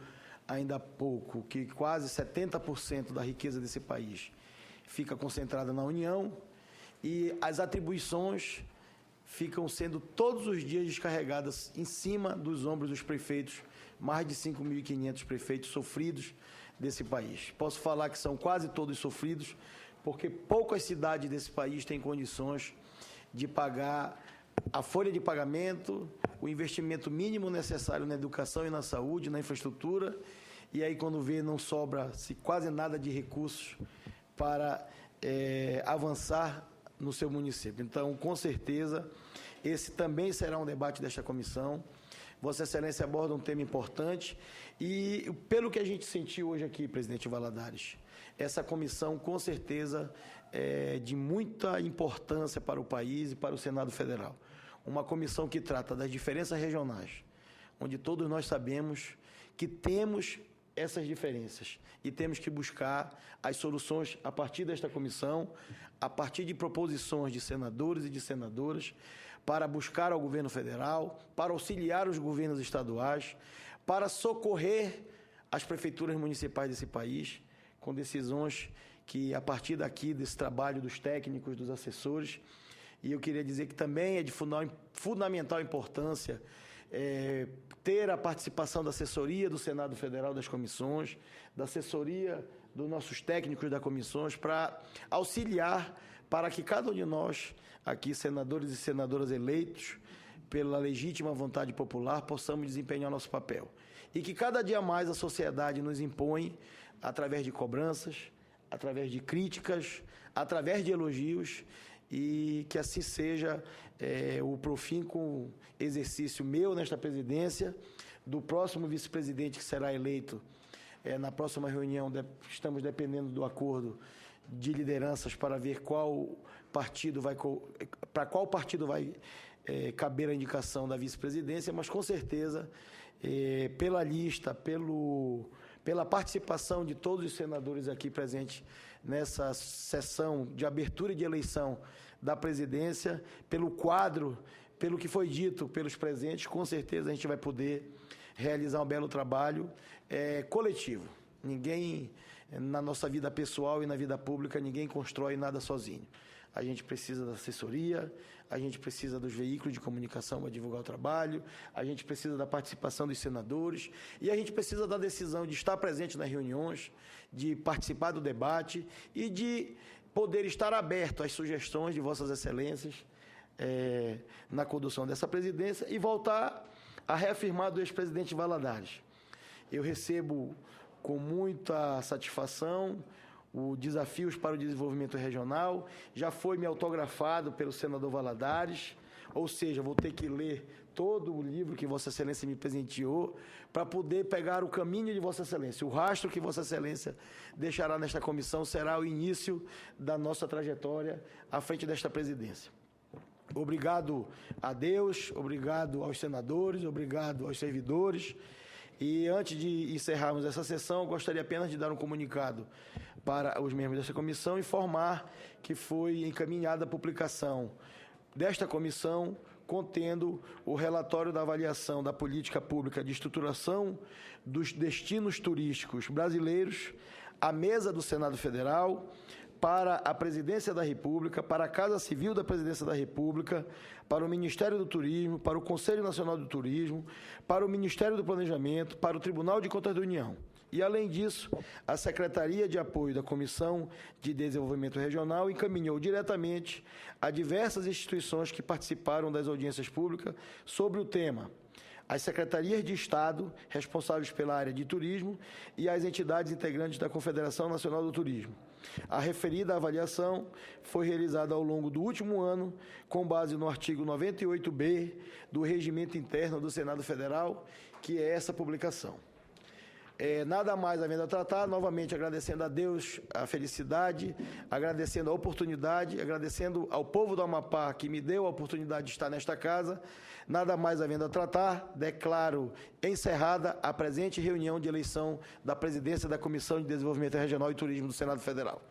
S2: ainda há pouco que quase 70% da riqueza desse país fica concentrada na União e as atribuições ficam sendo todos os dias descarregadas em cima dos ombros dos prefeitos, mais de 5.500 prefeitos sofridos desse país. Posso falar que são quase todos sofridos, porque poucas cidades desse país têm condições de pagar a folha de pagamento, o investimento mínimo necessário na educação e na saúde, na infraestrutura, e aí quando vê não sobra-se quase nada de recursos para avançar no seu município. Então, com certeza, esse também será um debate desta comissão. Vossa Excelência aborda um tema importante e, pelo que a gente sentiu hoje aqui, presidente Valadares, essa comissão, com certeza, é de muita importância para o país e para o Senado Federal. Uma comissão que trata das diferenças regionais, onde todos nós sabemos que temos essas diferenças e temos que buscar as soluções a partir desta comissão, a partir de proposições de senadores e de senadoras, para buscar ao governo federal, para auxiliar os governos estaduais, para socorrer as prefeituras municipais desse país, com decisões que, a partir daqui, desse trabalho dos técnicos, dos assessores, e eu queria dizer que também é de fundamental importância ter a participação da assessoria do Senado Federal, das comissões, da assessoria dos nossos técnicos das comissões, para auxiliar para que cada um de nós, aqui, senadores e senadoras eleitos, pela legítima vontade popular, possamos desempenhar nosso papel. E que cada dia mais a sociedade nos impõe, através de cobranças, através de críticas, através de elogios, e que assim seja o profícuo exercício meu nesta presidência, do próximo vice-presidente que será eleito na próxima reunião. Estamos dependendo do acordo de lideranças para ver para qual partido vai caber a indicação da vice-presidência, mas com certeza, pela lista, pela participação de todos os senadores aqui presentes nessa sessão de abertura e de eleição da presidência, pelo quadro, pelo que foi dito pelos presentes, com certeza a gente vai poder realizar um belo trabalho coletivo. Ninguém, na nossa vida pessoal e na vida pública, ninguém constrói nada sozinho. A gente precisa da assessoria, a gente precisa dos veículos de comunicação para divulgar o trabalho, a gente precisa da participação dos senadores e a gente precisa da decisão de estar presente nas reuniões, de participar do debate e de poder estar aberto às sugestões de Vossas Excelências na condução dessa presidência e voltar a reafirmar do ex-presidente Valadares. Eu recebo com muita satisfação o Desafios para o Desenvolvimento Regional, já foi me autografado pelo senador Valadares, ou seja, vou ter que ler todo o livro que Vossa Excelência me presenteou para poder pegar o caminho de Vossa Excelência. O rastro que Vossa Excelência deixará nesta comissão será o início da nossa trajetória à frente desta presidência. Obrigado a Deus, obrigado aos senadores, obrigado aos servidores. E antes de encerrarmos essa sessão, gostaria apenas de dar um comunicado para os membros desta comissão, informar que foi encaminhada a publicação desta comissão contendo o relatório da avaliação da política pública de estruturação dos destinos turísticos brasileiros, à mesa do Senado Federal, para a Presidência da República, para a Casa Civil da Presidência da República, para o Ministério do Turismo, para o Conselho Nacional do Turismo, para o Ministério do Planejamento, para o Tribunal de Contas da União. E, além disso, a Secretaria de Apoio da Comissão de Desenvolvimento Regional encaminhou diretamente a diversas instituições que participaram das audiências públicas sobre o tema, as secretarias de Estado responsáveis pela área de turismo e as entidades integrantes da Confederação Nacional do Turismo. A referida avaliação foi realizada ao longo do último ano, com base no artigo 98B do Regimento Interno do Senado Federal, que é essa publicação. Nada mais havendo a tratar, novamente agradecendo a Deus a felicidade, agradecendo a oportunidade, agradecendo ao povo do Amapá que me deu a oportunidade de estar nesta casa. Nada mais havendo a tratar, declaro encerrada a presente reunião de eleição da presidência da Comissão de Desenvolvimento Regional e Turismo do Senado Federal.